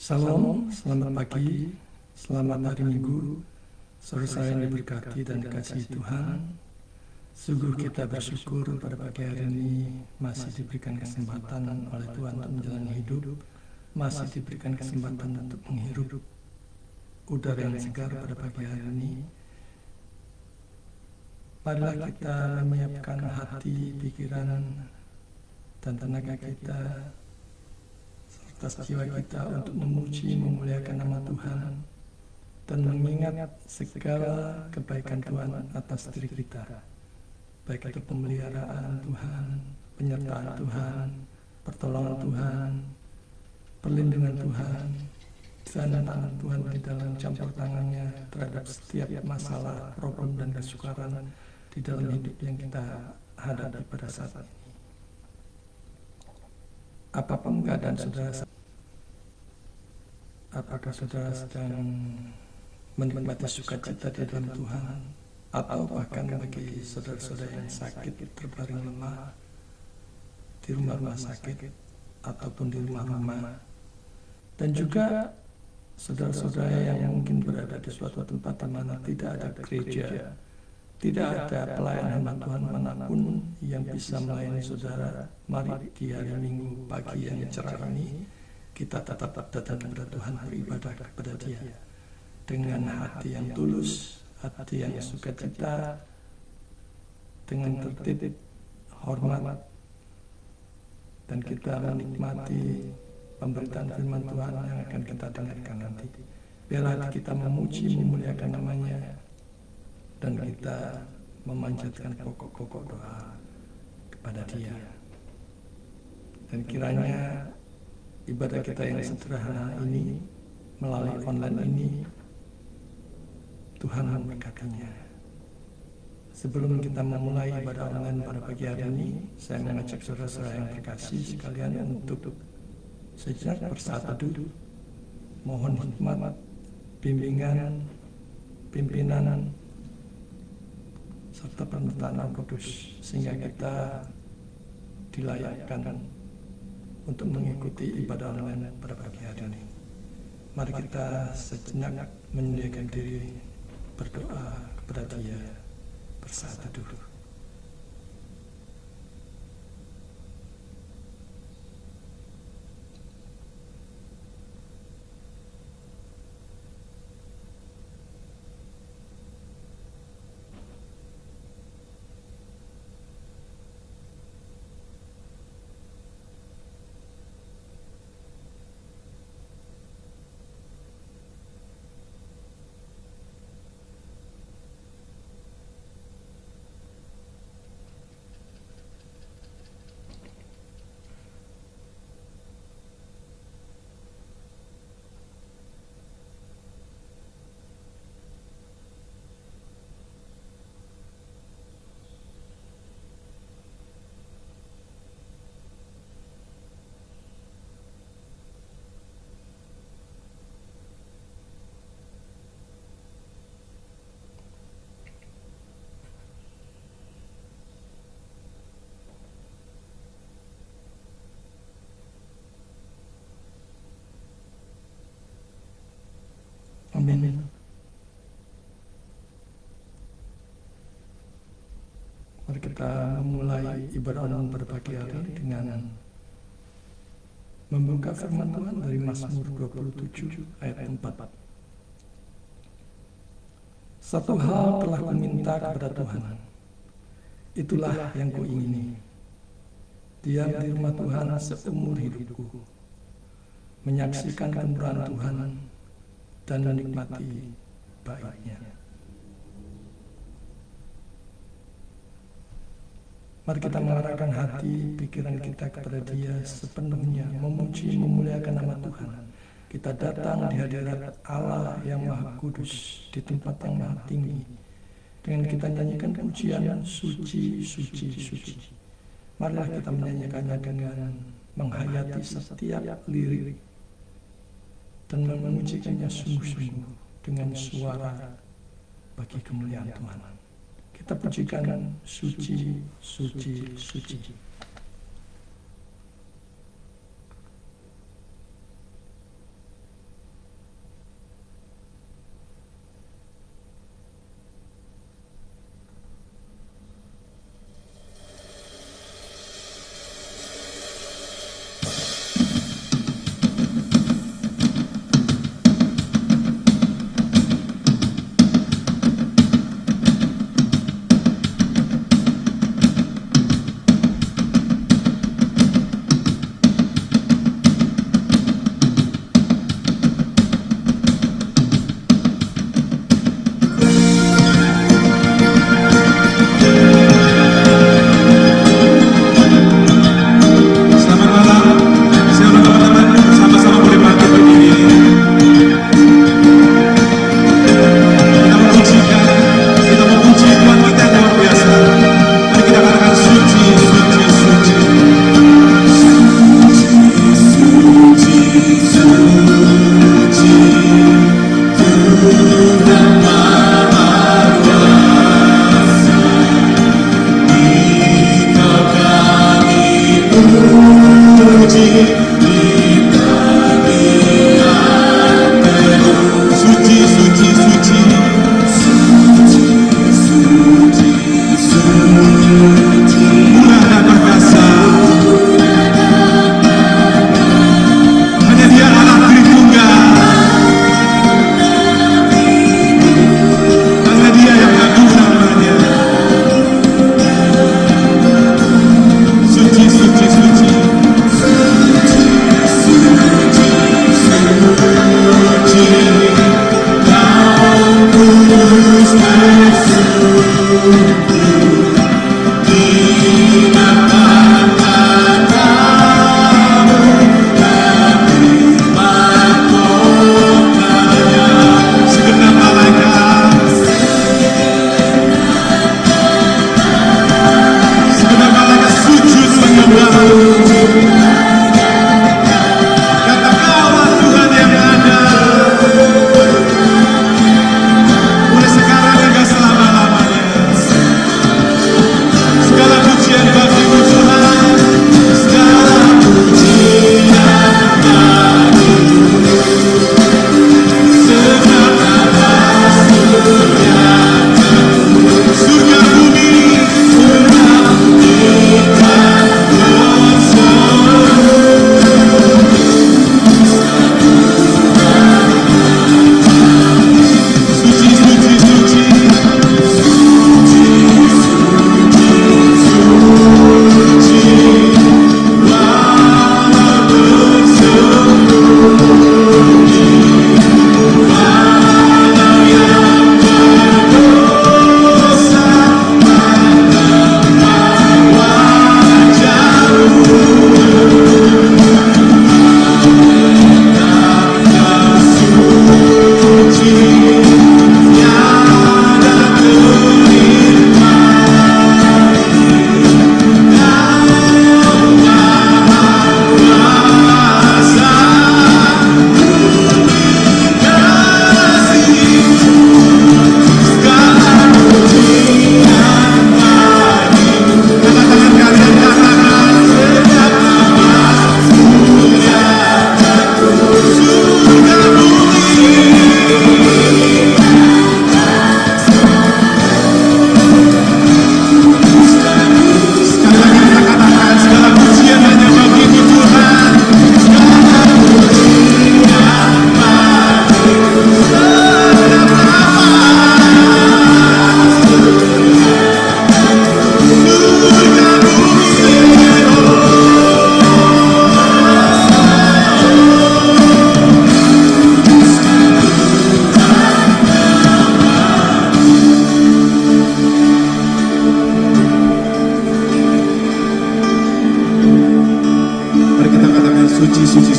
Salam, selamat pagi, selamat hari Minggu, saudara yang diberkati dan dikasihi Tuhan. Sungguh kita bersyukur pada pagi hari ini masih diberikan kesempatan oleh Tuhan untuk menjalani hidup, masih diberikan kesempatan untuk menghirup udara yang segar pada pagi hari ini. Marilah kita menyiapkan hati, pikiran, dan tenaga kita atas jiwa kita untuk memuji, memuliakan nama Tuhan dan mengingat segala kebaikan Tuhan atas diri kita, baik itu pemeliharaan Tuhan, penyertaan Tuhan, pertolongan Tuhan, perlindungan Tuhan, dan tangan Tuhan di dalam campur tangannya terhadap setiap masalah, problem, dan kesukaran di dalam hidup yang kita hadapi pada saat ini. Apapun keadaan saudara, apakah saudara sedang menikmati sukacita di dalam Tuhan, atau bahkan bagi saudara-saudara yang sakit terbaring lemah di rumah sakit ataupun di rumah-rumah, dan juga saudara-saudara yang mungkin berada di suatu tempat di mana tidak ada gereja, tidak ada pelayanan hamba Tuhan manapun yang bisa melayani saudara. Mari di hari Minggu pagi yang cerah ini kita tetap datang kepada Tuhan, beribadah kepada Dia dengan hati yang tulus, hati yang sukacita, dengan tertib, hormat, dan kita menikmati pemberitaan firman Tuhan yang akan kita dengarkan nanti. Biarlah kita memuji, memuliakan namanya, dan kita memanjatkan pokok-pokok doa kepada Dia. Dan kiranya ibadah kita yang sederhana ini melalui online ini Tuhan memberkatinya. Sebelum kita memulai ibadah online pada pagi hari ini, saya mengajak saudara-saudara yang terkasih sekalian untuk sejenak bersatu, mohon hikmat, bimbingan, pimpinan, serta penyertaan Roh Kudus, sehingga kita dilayakkan untuk mengikuti ibadah online pada pagi hari ini. Mari kita sejenak menyediakan diri berdoa kepada Dia bersatu dulu. Amin. Mari kita memulai ibadah online pada pagi hari dengan membuka firman Tuhan dari Mazmur 27 ayat 4. Satu hal telah kuminta kepada Tuhan, itulah yang kuingini, diam di rumah Tuhan seumur hidupku, menyaksikan kemurahan Tuhan dan menikmati baiknya. Mari kita mengarahkan hati, pikiran kita kepada Dia sepenuhnya, memuji, memuliakan nama Tuhan. Kita datang di hadirat Allah yang Maha Kudus, di tempat yang Maha Tinggi, dengan kita nyanyikan pujian suci, suci, suci. Marilah kita menyanyikannya dengan menghayati setiap lirik dan memujikannya sungguh-sungguh dengan suara bagi kemuliaan Tuhan. Kita pujikan suci, suci, suci.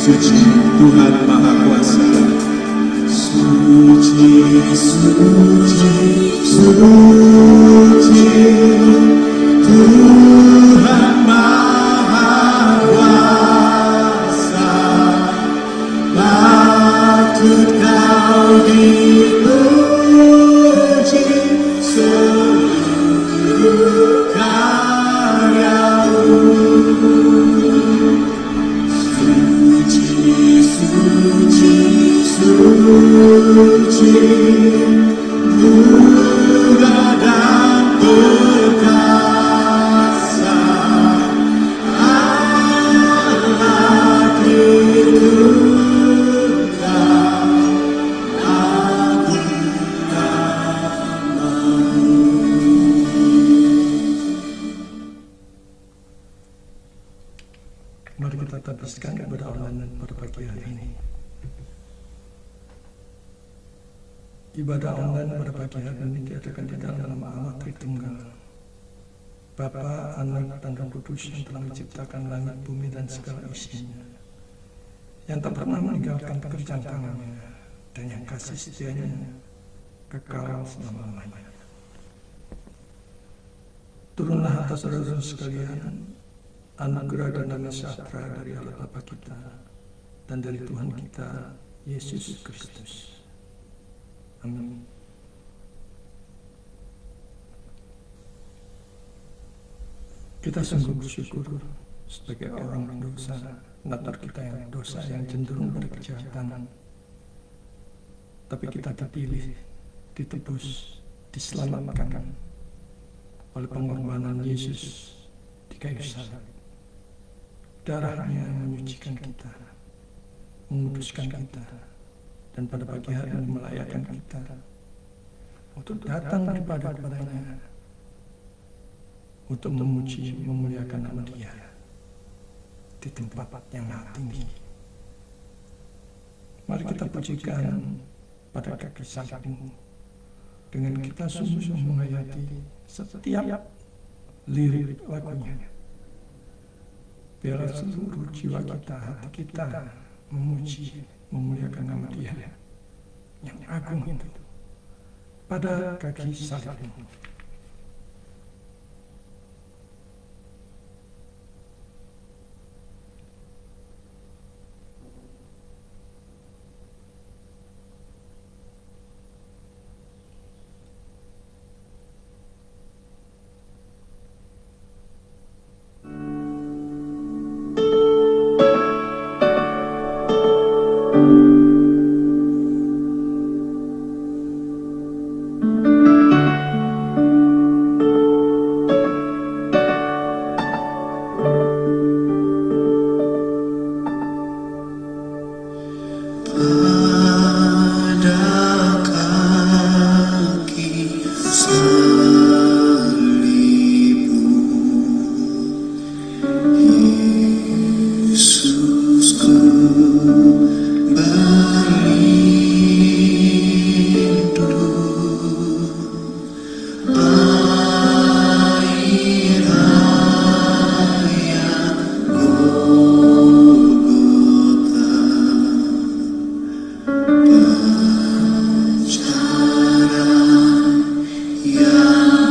suci, Tuhan Maha Kuasa. Suci, suci, suci, Tuhan Maha Kuasa. Patut kau dipuji seluruh karya-Mu. Suci, suci, suci, mulia dan perkasa, Allah Tritunggal, agung nama-Mu. Mari kita tabiskan ibadah online pada pagi hari ini. Ibadah online pada pagi hari ini diadakan di dalam nama Allah Tritunggal, Bapa, Anak, dan Roh Kudus yang telah menciptakan langit, bumi, dan segala isinya, yang tak pernah meninggalkan pekerjaan tangannya, dan yang kasih setianya kekal selama-lamanya. Turunlah atas saudara sekalian anugerah dan damai sejahtera dari Allah Bapa kita dan dari Tuhan kita Yesus Kristus. Amin. Kita sungguh bersyukur sebagai orang berdosa, natar kita yang dosa yang cenderung pada kejahatan, tapi kita dipilih, ditebus, diselamatkan oleh pengorbanan Yesus di kayu salib. Darahnya yang menyucikan kita, menguduskan kita, dan pada pagi hari ini melayakkan kita untuk datang kepada-Nya, untuk memuji, memuliakan nama Dia di tempat yang maha tinggi. Mari kita pujikan pada kaki salib-Mu dengan kita sungguh-sungguh menghayati setiap lirik lagunya. Biarlah seluruh jiwa kita, hati kita memuji, memuliakan nama Dia yang agung itu pada kaki salib-Mu. Yeah.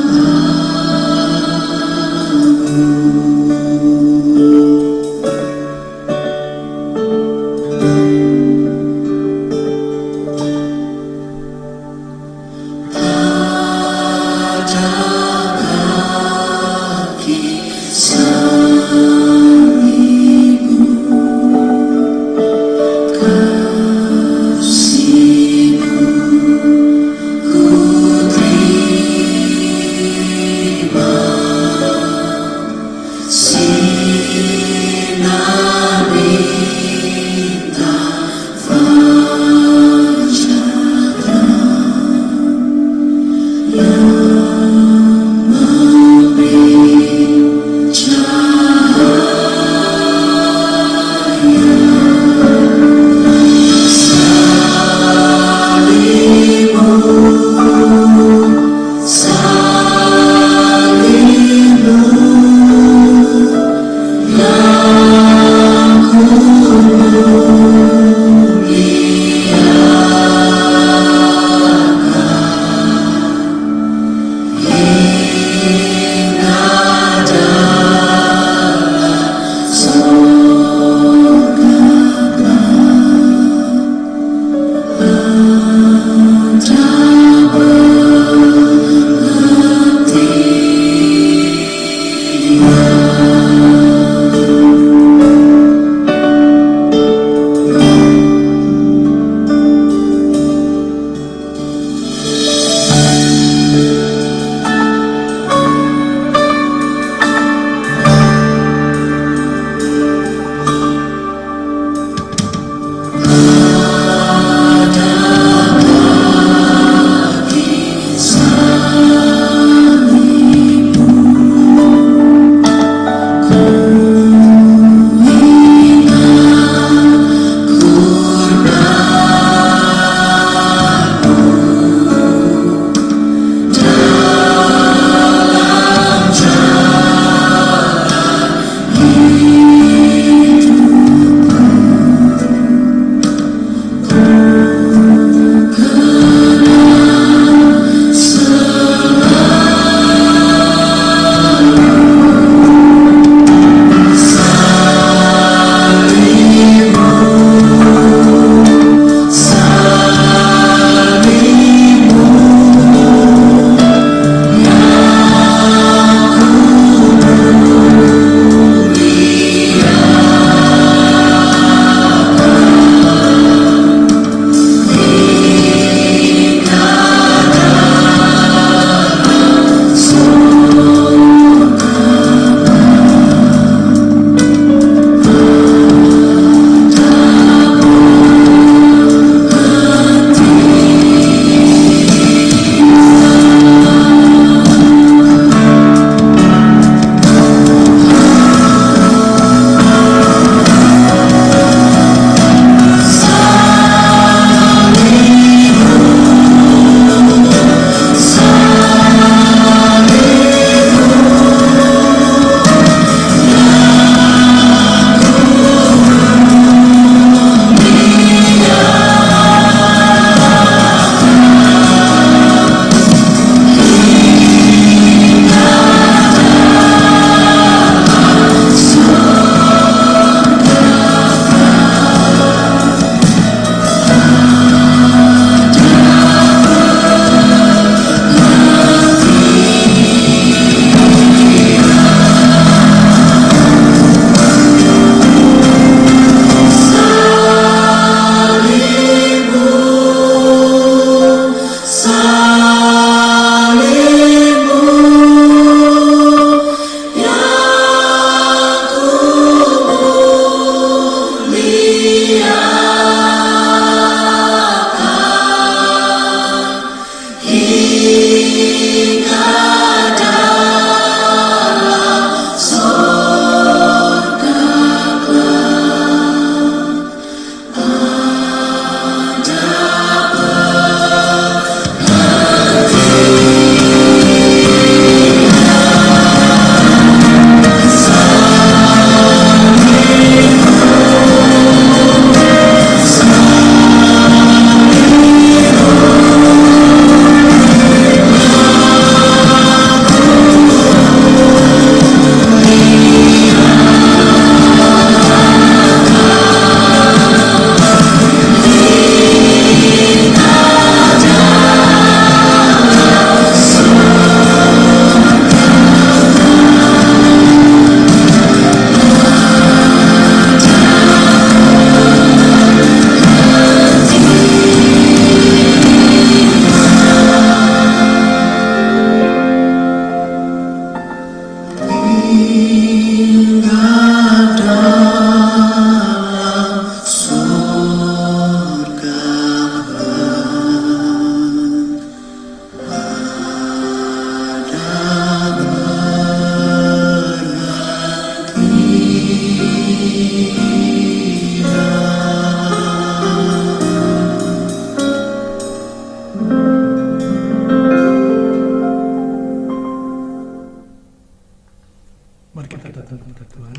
datang kepada Tuhan,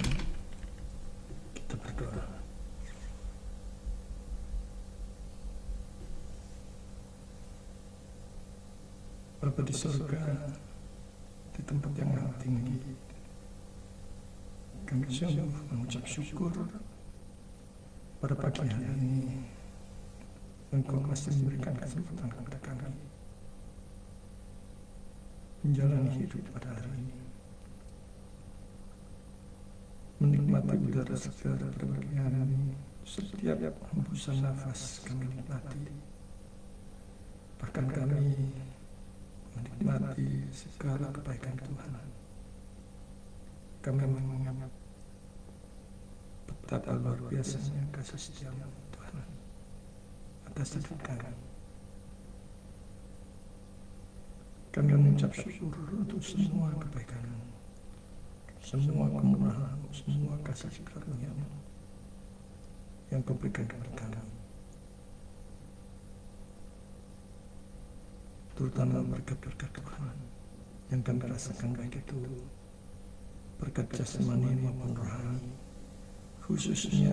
kita berdoa. Bapa di surga, di tempat yang maha tinggi, kami sungguh mengucap syukur pada pagi hari ini. Engkau masih memberikan kesempatan kepada kami menjalani hidup pada hari ini, menikmati udara segar pada pagi hari ini. Setiap hembusan nafas kami nikmati, bahkan kami menikmati segala kebaikan Tuhan. Kami mengingat betapa luar biasanya kasih setia-Mu Tuhan atas hidup kami. Kami mengucap syukur untuk semua kebaikan-Mu, semua kemurahan-Mu, semua kasih karunia-Mu yang Kau berikan kepada kami. Terutama berkat-berkat Tuhan yang kami rasakan, baik itu berkat jasmani maupun rohani, khususnya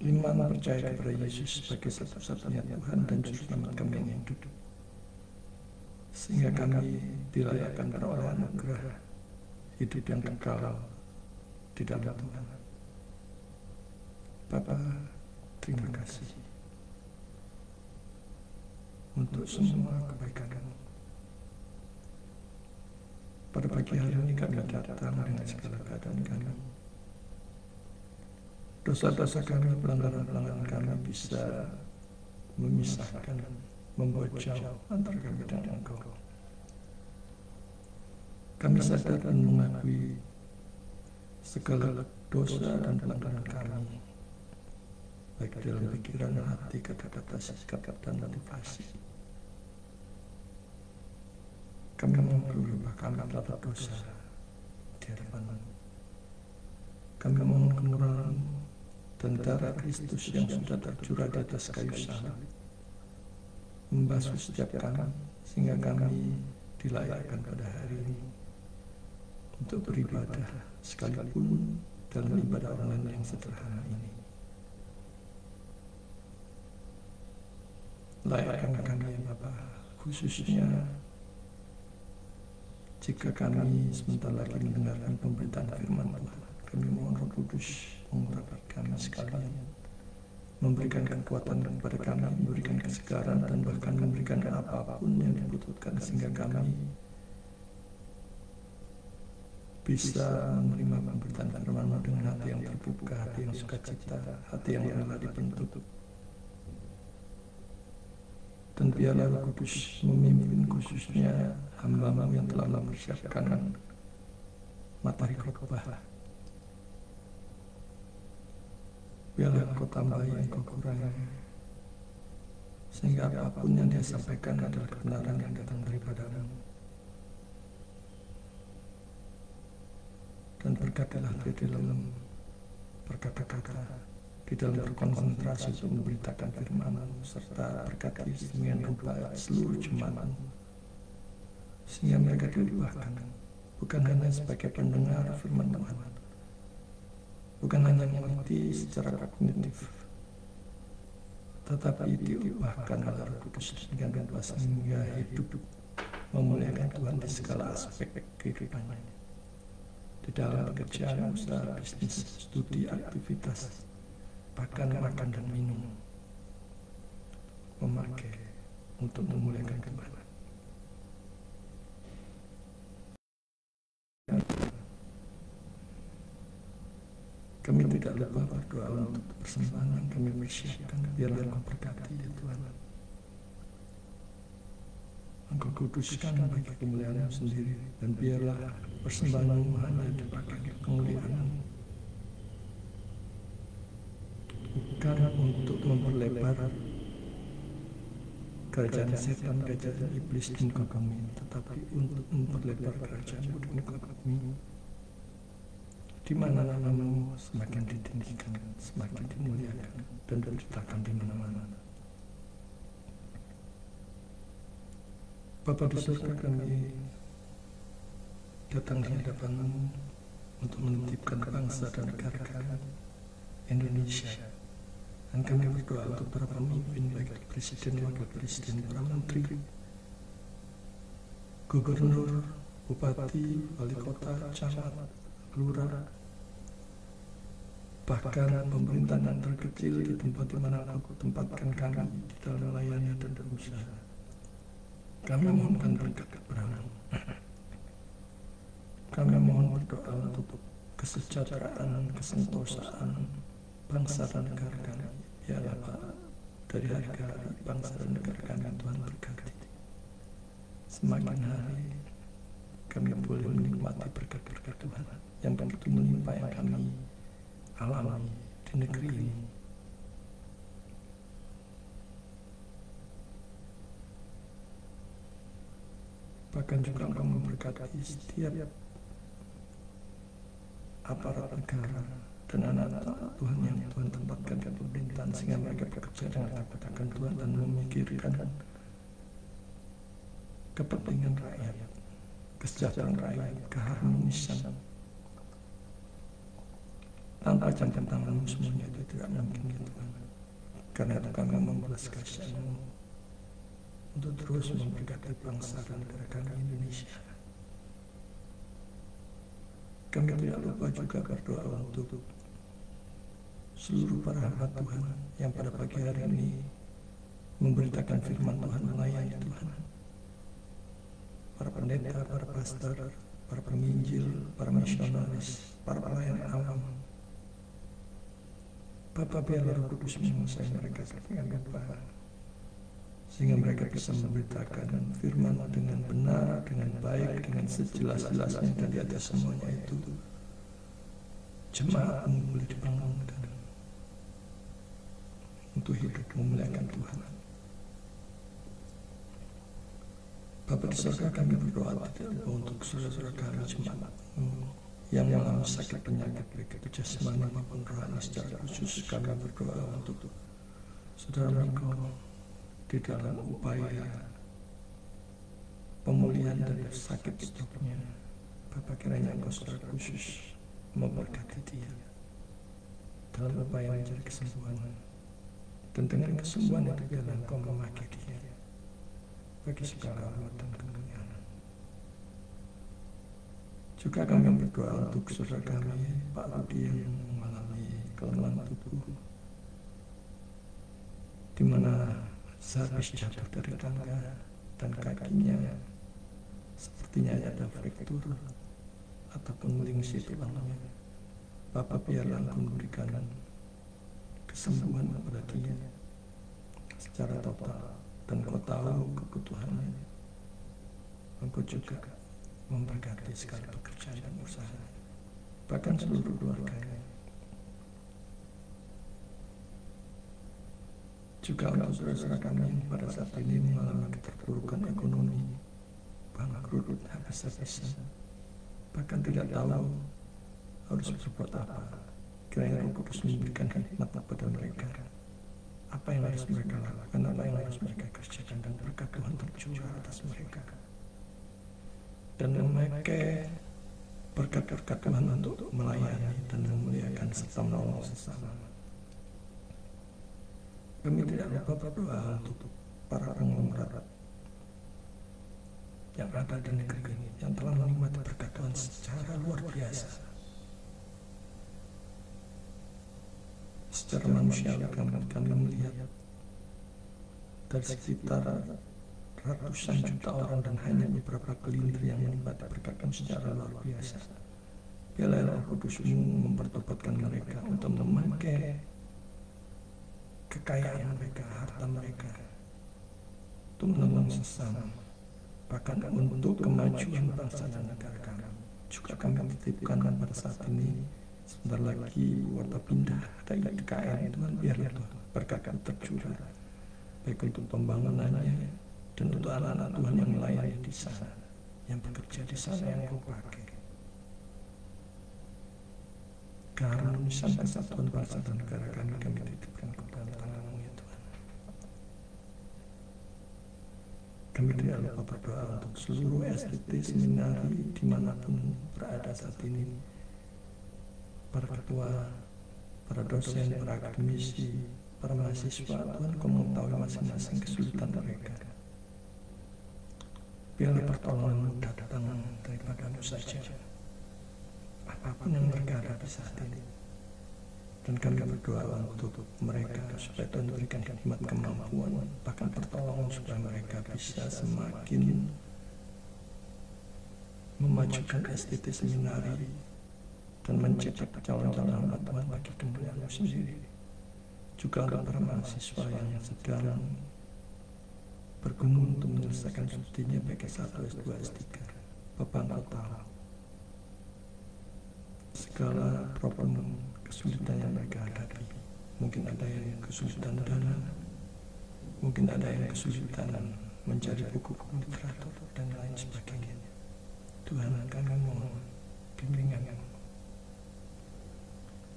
iman percaya kepada Yesus sebagai satu-satunya Tuhan dan Juru Selamat kami yang hidup, sehingga kami dilayakkan beroleh anugerah hidup yang kekal di dalam Tuhan. Bapa, terima kasih untuk semua kebaikan-Mu. Pada pagi hari ini kami datang dengan segala keadaan kami. Dosa-dosa kami, pelanggaran-pelanggaran kami bisa memisahkan, membuat jauh antara kami dan Engkau. Kami sadar dan mengakui segala dosa dan pelanggaran kami, baik dalam pikiran, hati, kata-kata, sikap, dan motivasi. Kami mengakui bahwa kami telah berdosa di hadapan-Mu. Kami mohon kemurahan dan darah Kristus yang sudah tercurah di atas kayu salib membasuh setiap kami, sehingga kami dilayakkan pada hari ini untuk beribadah, sekalipun dalam ibadah online yang sederhana ini. Layakkan kami ya Bapa, khususnya jika kami sebentar lagi mendengarkan pemberitaan firman Tuhan. Kami mohon Roh Kudus mengurapi kami sekalian, memberikan kekuatan kepada kami, memberikan kesegaran, dan bahkan memberikan apapun yang dibutuhkan, sehingga kami bisa menerima pemberitaan firman-Mu dengan hati yang terbuka, hati yang sukacita, hati yang rela dibentuk. Dan biarlah Roh Kudus memimpin, khususnya hamba-Mu yang telah mempersiapkan materi khotbah. Biarlah Kau tambahi, Kau kurangi, sehingga apapun yang Dia sampaikan adalah kebenaran yang datang daripada-Mu. Dan berkatilah Dia dalam berkata-kata, di dalam berkonsentrasi untuk memberitakan firman-Mu, serta berkati sedemikian rupa seluruh jemaat-Mu, sehingga mereka diubahkan, bukan hanya sebagai pendengar firman Tuhan, bukan hanya mengerti secara kognitif, tetapi diubahkan oleh Roh Kudus dengan rupa, sehingga hidup memuliakan Tuhan di segala aspek kehidupannya, di dalam pekerjaan, usaha, bisnis, studi, aktivitas, bahkan makan dan minum, memakai untuk memuliakan Tuhan. Kami tidak lupa berdoa untuk persembahan yang kami persiapkan. Biarlah Engkau berkati ya Tuhan. Engkau kuduskan bagi kemuliaan-Mu sendiri, dan biarlah persembahan-Mu hanya dipakai untuk kemuliaan-Mu, bukan untuk memperlebar kerajaan setan, kerajaan iblis di muka kami, tetapi untuk memperlebar kerajaan-Mu di muka kami, di mana nama-Mu semakin ditinggikan, semakin dimuliakan, dan diberitakan di mana-mana. Bapa di surga, kami datang di hadapan-Mu untuk menitipkan bangsa dan negara kami, Indonesia. Dan kami berdoa untuk para pemimpin, baik presiden, wakil presiden, para menteri, gubernur, bupati, wali kota, camat, lurah, bahkan pemerintahan terkecil di tempat di mana Kau tempatkan kami di dalam melayani dan berusaha. Kami mohonkan berkat kepada-Mu. Kami mohon berdoa untuk kesejahteraan, kesentosaan bangsa dan negara kami. Biarlah Pak, dari hari ke hari bangsa dan negara kami Tuhan berkati. Semakin hari kami boleh menikmati berkat-berkat Tuhan yang begitu melimpah yang kami alami di negeri ini. Bahkan juga Engkau memberkati setiap aparat negara dan anak-anak Tuhan yang Tuhan tempatkan ke pemerintahan, sehingga mereka bekerja dengan kepada Tuhan dan memikirkan kepentingan rakyat, kesejahteraan rakyat, keharmonisan. Tanpa campur tangan-Mu semuanya itu tidak mungkin ya Tuhan. Karena itu kami membalas kasih-Mu untuk terus memberkati bangsa dan negara kami Indonesia. Kami tidak lupa juga berdoa untuk seluruh para hamba Tuhan yang pada pagi hari ini memberitakan firman Tuhan, melayani Tuhan. Para pendeta, para pastor, para penginjil, para misionaris, para pelayan alam. Bapa, biarlah Roh Kudus menguasai mereka dengan Bapa, sehingga mereka bisa memberitakan firman dengan benar, dengan baik, dengan sejelas-jelasnya, dan di atas semuanya itu jemaat-Mu boleh dibangunkan untuk hidup memuliakan Tuhan. Bapa di surga, kami berdoa tidak lupa untuk saudara-saudara kami jemaat-Mu yang mengalami sakit penyakit baik itu jasmani maupun rohani. Secara khusus kami berdoa untuk saudara Miko di dalam upaya pemulihan dari sakit stroknya. Bapa, kiranya Engkau secara khusus memberkati dia dalam upaya mencari kesembuhan, dan dengan kesembuhan itu biarlah Engkau memakai dia bagi segala rahmat dan kemuliaan. Juga kami berdoa untuk saudara kami Pak Rudi yang mengalami kelemahan tubuh, di mana sehabis jatuh dari tangga dan kakinya sepertinya ada fraktur ataupun melingsi tulangnya. Bapak, biarlah Engkau memberikan kesembuhan kepada dia secara total, dan Kau tahu kebutuhannya. Engkau juga memberkati segala pekerjaan dan usaha, bahkan seluruh keluarganya. Juga untuk saudara-saudara kami yang pada saat ini mengalami keterpurukan ekonomi, bangkrut, habis-habisan, bahkan tidak tahu harus berbuat apa. Kiranya Roh Kudus memberikan hikmat kepada mereka, apa yang harus mereka lakukan, apa yang harus mereka kerjakan, dan berkat Tuhan tercurah atas mereka, dan memakai berkat-berkat Tuhan untuk melayani dan memuliakan serta menolong sesama. Kami tidak lupa berdoa untuk para konglomerat yang ada di negeri ini, yang telah menikmati berkat Tuhan secara luar biasa. Secara manusiawi kami melihat dari sekitar ratusan juta orang dan hanya beberapa gelintir yang menikmati berkat Tuhan secara luar biasa. Biarlah Roh Kudus-Mu mempertobatkan mereka untuk memakai kekayaan mereka, harta mereka untuk menolong sesama, bahkan untuk kemajuan bangsa dan negara kami. Juga kami titipkan pada saat ini, sebentar lagi warta pindah dari IKN. Tuhan, biarlah Tuhan berkat tercurah, baik untuk pembangunannya dan untuk anak-anak Tuhan yang melayani di sana, yang bekerja di sana, yang Kau pakai. Keharmonisan kesatuan bangsa dan negara kami titipkan ke dalam tangan-Mu ya Tuhan. Kami tidak lupa berdoa untuk seluruh STT seminari dimanapun berada saat ini, para ketua, para dosen, para akademisi, para mahasiswa. Tuhan, Kau mengetahui masing-masing kesulitan mereka. Biarlah pertolongan-Mu datang daripada-Mu saja, apapun yang mereka hadapi saat ini. Dan kami berdoa untuk mereka supaya Tuhan berikan hikmat, kemampuan, bahkan pertolongan supaya mereka bisa semakin memajukan STT seminari dan mencetak calon-calon hamba Tuhan bagi kemuliaan-Mu sendiri. Juga untuk para mahasiswa yang sedang bergumul untuk menyelesaikan studinya baik S1, S2, S3. Bapak Engkau tahu segala problem, kesulitan yang mereka hadapi. Mungkin ada yang kesulitan dana, mungkin ada yang kesulitan mencari buku-buku literatur dan lain sebagainya. Tuhan, kami mohon bimbingan.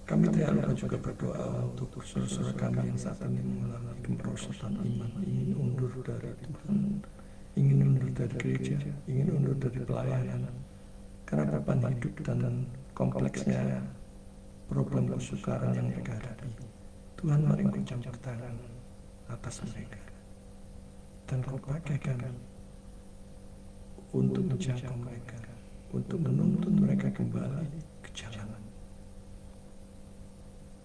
Kami tidak lupa juga berdoa untuk saudara-saudara kami yang saat ini mengalami kemerosotan iman, ingin undur dari Tuhan, ingin undur dari gereja, ingin undur dari pelayanan, karena beban hidup dan kompleksnya problem kesukaran yang mereka hadapi. Tuhan, mari Engkau campur tangan atas mereka, dan Kau pakai kami untuk menjangkau mereka, untuk menuntun mereka kembali ke jalan.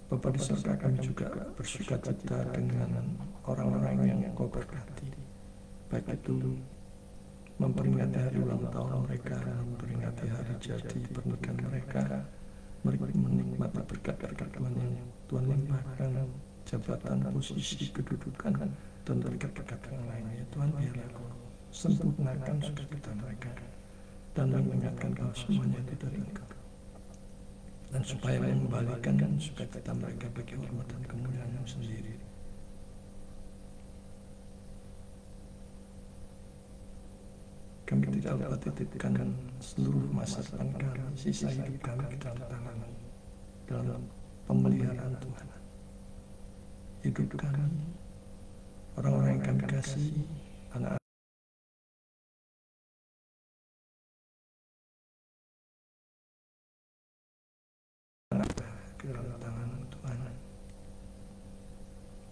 Bapa di surga, kami juga bersukacita dengan orang-orang yang Kau berkati, baik itu memperingati hari ulang tahun mereka, memperingati hari jadi pernikahan mereka, menikmati berkat-berkat Tuhan yang Tuhan limpahkan, jabatan, posisi, kedudukan, dan berkat-berkat yang lainnya. Tuhan, biarlah Kau sempurnakan sukacita mereka dan mengingatkan bahwa semuanya itu dari Engkau, dan supaya mengembalikan sukacita mereka bagi hormat dan kemuliaan-Mu sendiri. Kami tidak lupa titipkan seluruh masa depan kami, sisa hidup kami ke dalam tangan-Mu, dalam pemeliharaan Tuhan. Hidup kami, orang-orang yang kami kasihi, anak-anak ke dalam tangan-Mu, Tuhan.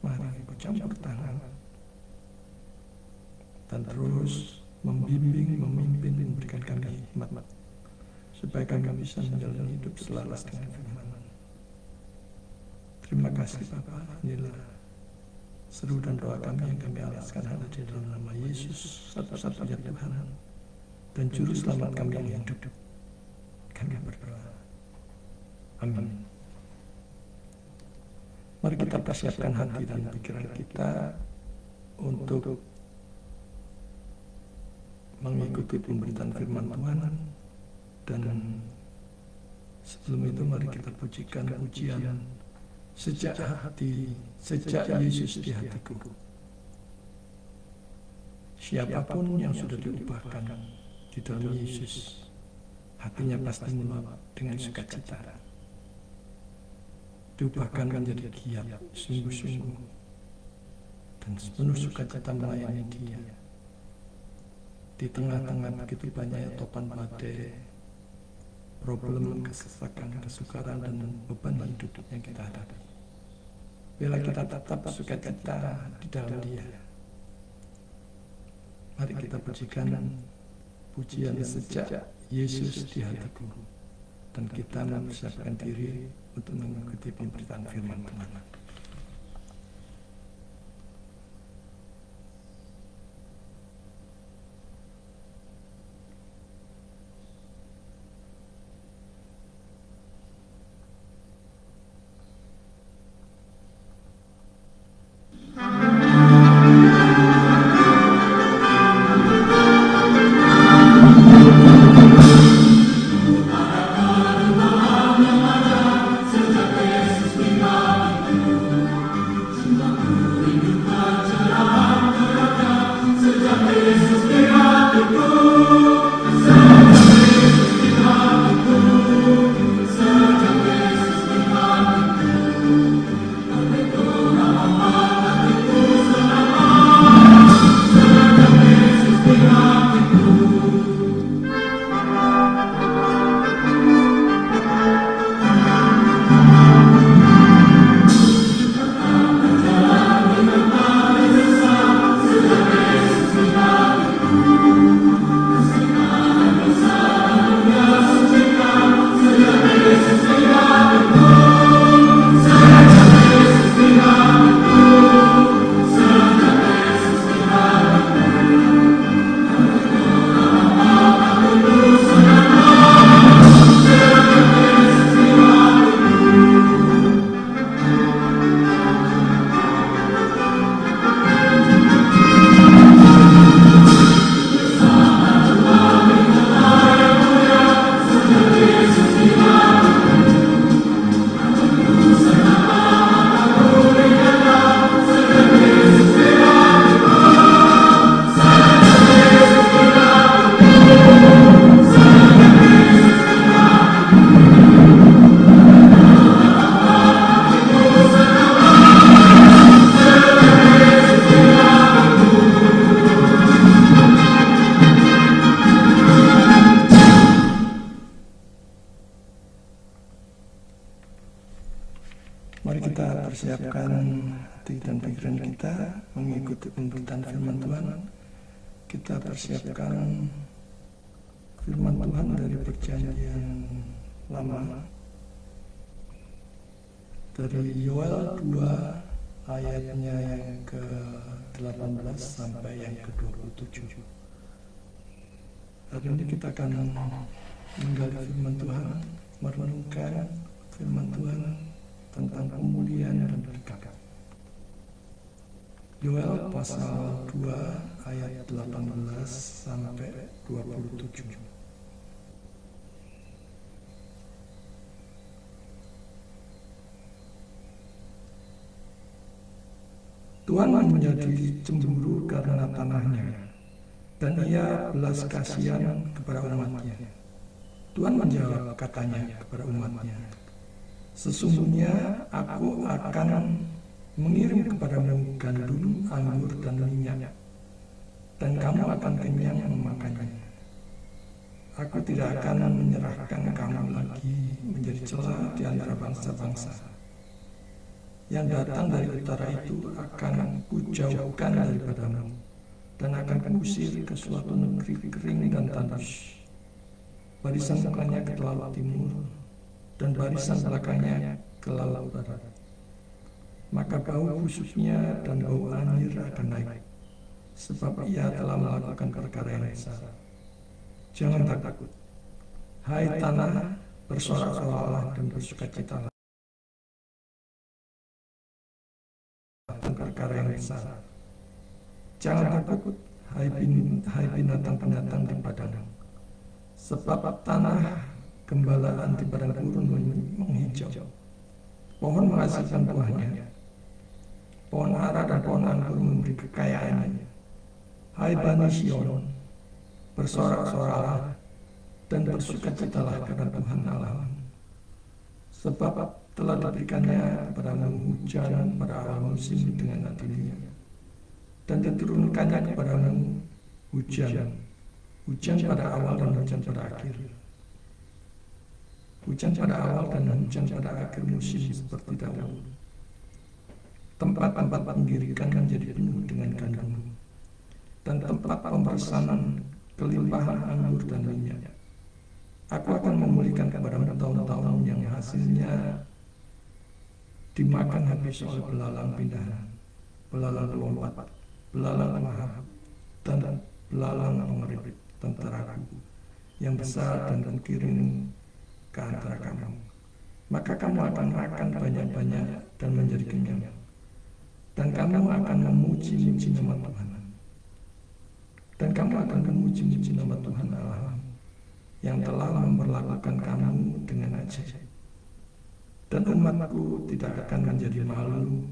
Mari Kau campur tangan dan terus membimbing, memimpin, memberikan kami hikmat supaya kami bisa menjalani hidup selaras dengan firman-Mu. Terima kasih Bapa. Inilah seru dan doa kami yang kami alaskan hanya di dalam nama Yesus, satu-satunya Tuhan dan Juru Selamat kami yang hidup. Kami berdoa. Amin. Mari kita persiapkan hati dan pikiran kita untuk mengikuti pemberitaan firman Tuhan, dan sebelum itu mari kita pujikan pujian sejak Yesus di hatiku. Siapapun yang sudah diubahkan di dalam Yesus, hatinya pasti meluap dengan sukacita, diubahkan menjadi giat, sungguh-sungguh, dan penuh sukacita melayani Dia. Di tengah-tengah begitu banyak topan badai, problem, kesesakan, kesukaran, dan beban hidup yang kita hadapi, bila kita tetap sukacita di dalam Dia. Mari kita pujikan pujian sejak Yesus di hatiku, dan kita mempersiapkan diri untuk mengikuti pemberitaan firman Tuhan. persiapkan hati dan pikiran kita mengikuti pemberitaan firman Tuhan. Kita persiapkan firman Tuhan dari Perjanjian Lama, dari Yoel 2 ayatnya yang ke-18 sampai yang ke-27. Hari ini kita akan menggali firman Tuhan, merenungkan firman Tuhan tentang pemulihan dan berkat. Yoel pasal 2 ayat 18 sampai 27. Tuhan menjadi cemburu karena tanahnya, dan ia belas kasihan kepada umatnya. Tuhan menjawab, katanya kepada umatnya, sesungguhnya aku akan mengirim kepadamu gandum, anggur, dan minyak, dan kamu akan kenyang memakannya. Aku tidak akan menyerahkan kamu lagi menjadi celah di antara bangsa-bangsa. Yang datang dari utara itu akan kujauhkan daripadamu, dan akan kuusir ke suatu negeri kering dan tandus. Barisan belakangnya ke laut timur, dan barisan belakangnya ke laut barat. Maka bau busuknya dan bau anjir akan naik, sebab ia telah melakukan perkara yang besar. Jangan takut, hai tanah, bersorak-soraklah dan bersukacitalah tentang perkara yang besar. Jangan takut, hai binatang-binatang di padang, sebab tanah gembalaan di padang gurun menghijau. Pohon menghasilkan buahnya, pohon ara dan pohon anggur memberi kekayaannya. Hai Bani Sion, bersorak-soraklah dan bersukacitalah karena Tuhan Allah, sebab telah diberikannya kepadamu hujan pada awal musim dengan adilnya, dan diturunkannya kepadamu hujan pada awal dan hujan pada akhir. Hujan pada awal dan hujan pada akhir musim seperti dahulu. Tempat-tempat penggirikan menjadi penuh dengan gandum, dan tempat pemeresanan kelimpahan anggur dan minyak. Aku akan memulihkan kepadamu tahun-tahun yang hasilnya dimakan habis oleh belalang pindahan, belalang pelompat, belalang lahap, dan belalang pengerit tentaraku yang besar dan kukirim ke antara kamu. Maka kamu akan makan banyak-banyak dan menjadi kenyang, dan kamu akan memuji-muji nama Tuhan. Dan kamu akan memuji-muji nama Tuhan Allah yang telah memperlakukan kamu dengan ajaib. Dan umatku tidak akan menjadi malu,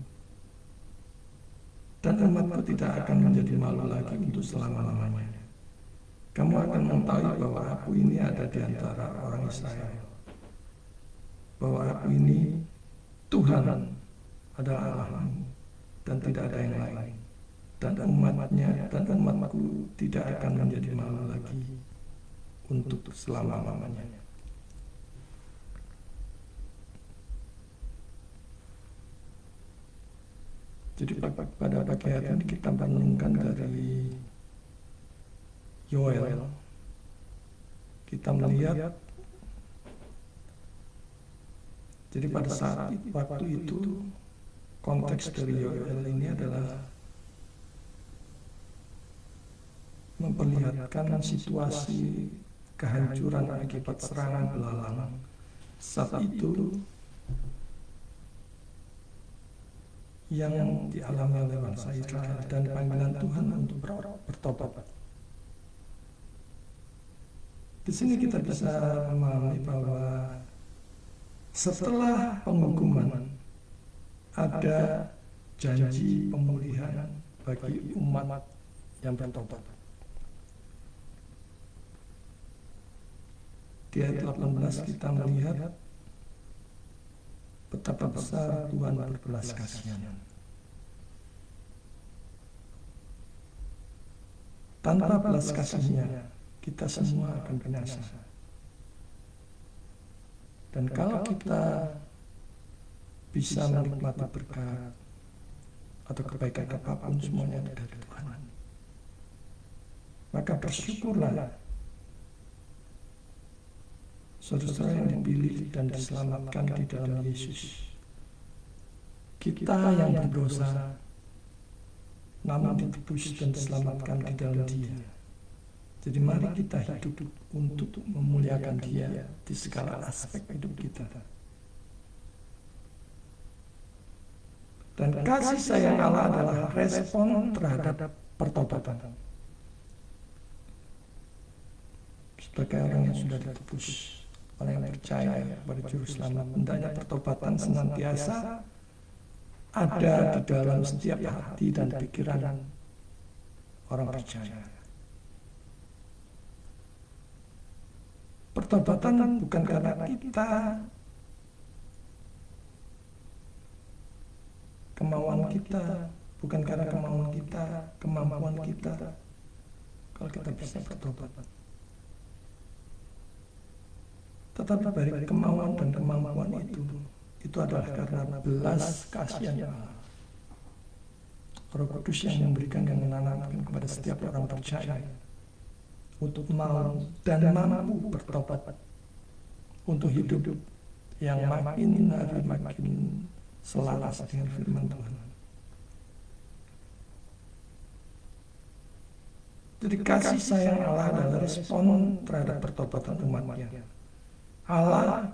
dan umatku tidak akan menjadi malu lagi untuk selama-lamanya. Kamu akan mengetahui bahwa aku ini ada di antara orang Israel, bahwa aku ini Tuhan adalah Allahmu, dan tidak ada yang lain. Dan umatku tidak akan menjadi malu lagi untuk selama-lamanya. Jadi pada pagi hari ini kita merenungkan dari Yoel. Kita melihat, jadi pada saat waktu itu konteks dari Yoel ini adalah memperlihatkan situasi kehancuran akibat serangan belalang saat itu yang dialami oleh bangsa Israel, dan panggilan Tuhan untuk bertobat. Di sini kita bisa memahami bahwa setelah penghukuman ada janji pemulihan bagi umat yang bertobat. Di ayat 18 kita melihat betapa besar Tuhan berbelas kasihan. Tanpa belas kasihnya, kita semua akan binasa. Dan kalau kita bisa menikmati berkat atau kebaikan apapun, semuanya dari Tuhan. Maka bersyukurlah saudara yang dipilih dan diselamatkan di dalam Yesus. Kita yang berdosa namun ditebus dan diselamatkan di dalam Dia. Jadi mari kita hidup untuk memuliakan Dia di segala aspek hidup kita. Dan kasih sayang Allah adalah respon terhadap pertobatan. Sebagai orang yang sudah ditebus, orang yang percaya pada Juru Selamat, hendaknya pertobatan senantiasa ada di dalam setiap hati dan pikiran orang percaya. Pertobatan bukan karena kita kemauan kita, bukan karena kemauan kita, kemampuan kita, kalau kita bisa bertobat. Tetapi dari kemauan dan kemampuan itu adalah karena belas kasihan Allah. Roh Kudus yang memberikan dan menanamkan kepada setiap orang percaya untuk mau dan mampu bertobat, untuk hidup yang makin hari makin selaras dengan firman Tuhan. Jadi kasih sayang Allah adalah respon terhadap pertobatan umatnya. Allah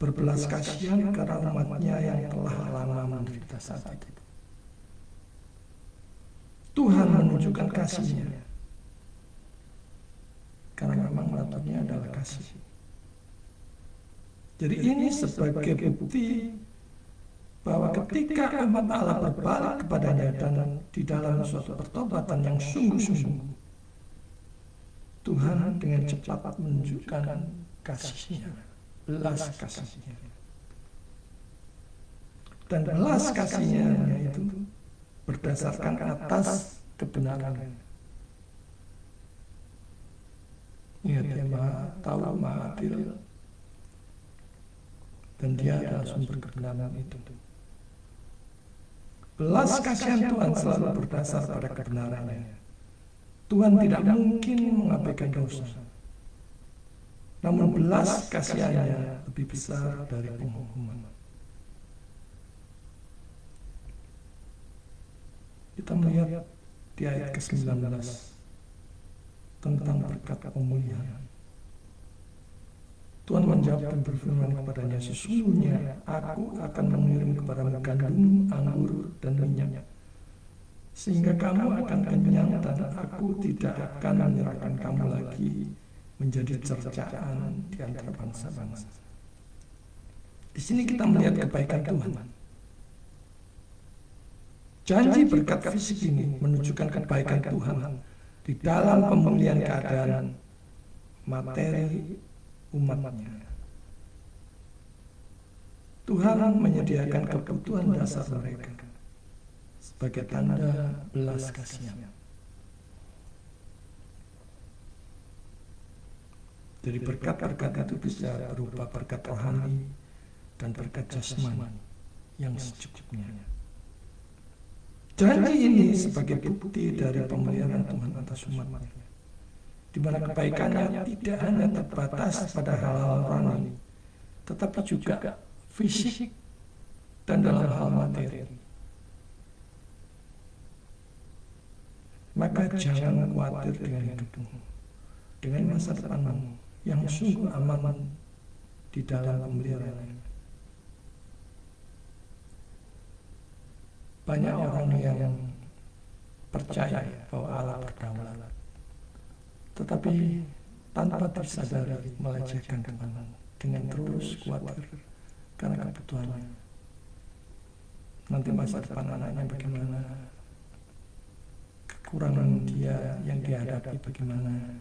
berbelas kasihan karena umatnya yang telah lama menderita saat itu. Tuhan menunjukkan kasih-Nya karena memang naturnya adalah kasih. Jadi ini sebagai bukti bahwa ketika umat Allah berbalik kepadanya dan di dalam suatu pertobatan yang sungguh-sungguh, Tuhan dengan cepat menunjukkan kasih-Nya, belas kasih-Nya. Dan belas kasih-Nya itu berdasarkan atas kebenaran. Ingat, Dia Maha Tahu, Maha Adil, dan Dia adalah sumber kebenaran itu. Belas kasihan Tuhan selalu berdasar pada kebenarannya. Tuhan tidak mungkin mengabaikan dosa. Namun belas kasihannya lebih besar dari penghukuman. Kita melihat di ayat ke-19 tentang berkat pemulihan. Tuhan menjawab dan berfirman kepadanya, sesungguhnya aku akan mengirim kepadamu gandum, anggur, dan minyak, sehingga kamu akan kenyang dan aku tidak akan menyerahkan kamu lagi menjadi cercaan di antara bangsa-bangsa. Di sini kita melihat kebaikan Tuhan. Janji berkat fisik ini menunjukkan kebaikan Tuhan di dalam pemulihan keadaan materi umatnya. Tuhan menyediakan kebutuhan dasar mereka sebagai tanda belas kasih-Nya. Jadi berkat-berkat itu bisa berupa berkat rohani dan berkat jasmani yang secukupnya. Janji ini sebagai bukti dari pemeliharaan Tuhan atas umatnya, di mana kebaikannya tidak hanya terbatas pada hal-hal rohani, tetapi juga fisik dan dalam hal materi. Maka jangan khawatir dengan hidupmu, dengan masa depanmu yang sungguh aman di dalam pemeliharaan. Banyak orang yang percaya bahwa Allah berdaulat, tetapi tanpa disadari melecehkan Tuhan dengan terus khawatir karena kebutuhannya. Nanti masa depan anaknya bagaimana, kekurangan dia yang dihadapi bagaimana,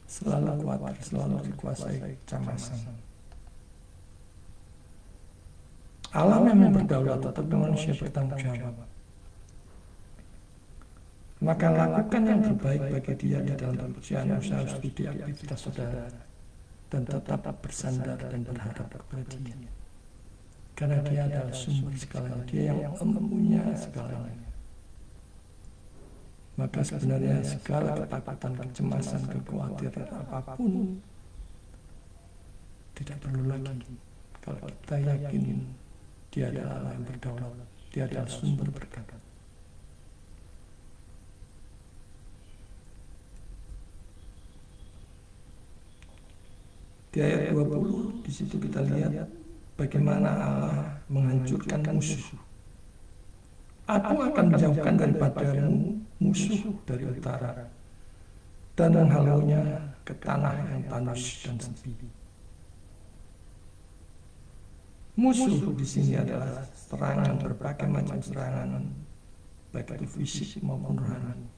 selalu khawatir, selalu dikuasai kecemasan. Allah memang berdaulat, tetapi manusia bertanggung jawab. Maka lakukan yang terbaik bagi dia di dalam pekerjaan, usaha, studi, aktivitas saudara, dan tetap bersandar dan berharap kepada Dia. Karena dia adalah sumber segalanya, dia yang mempunyai segalanya. Maka sebenarnya segala ketakutan, kecemasan, kekhawatiran apapun tidak perlu lagi. Kalau kita yakin dia adalah Allah yang berdaulat, dia adalah sumber berkat. Di ayat 20 di situ kita lihat bagaimana Allah menghancurkan musuh. Aku akan menjauhkan daripadamu musuh dari utara dan menghalaunya ke tanah yang tandus dan sepi. Musuh di sini adalah serangan, berbagai macam serangan, baik itu fisik maupun rohani,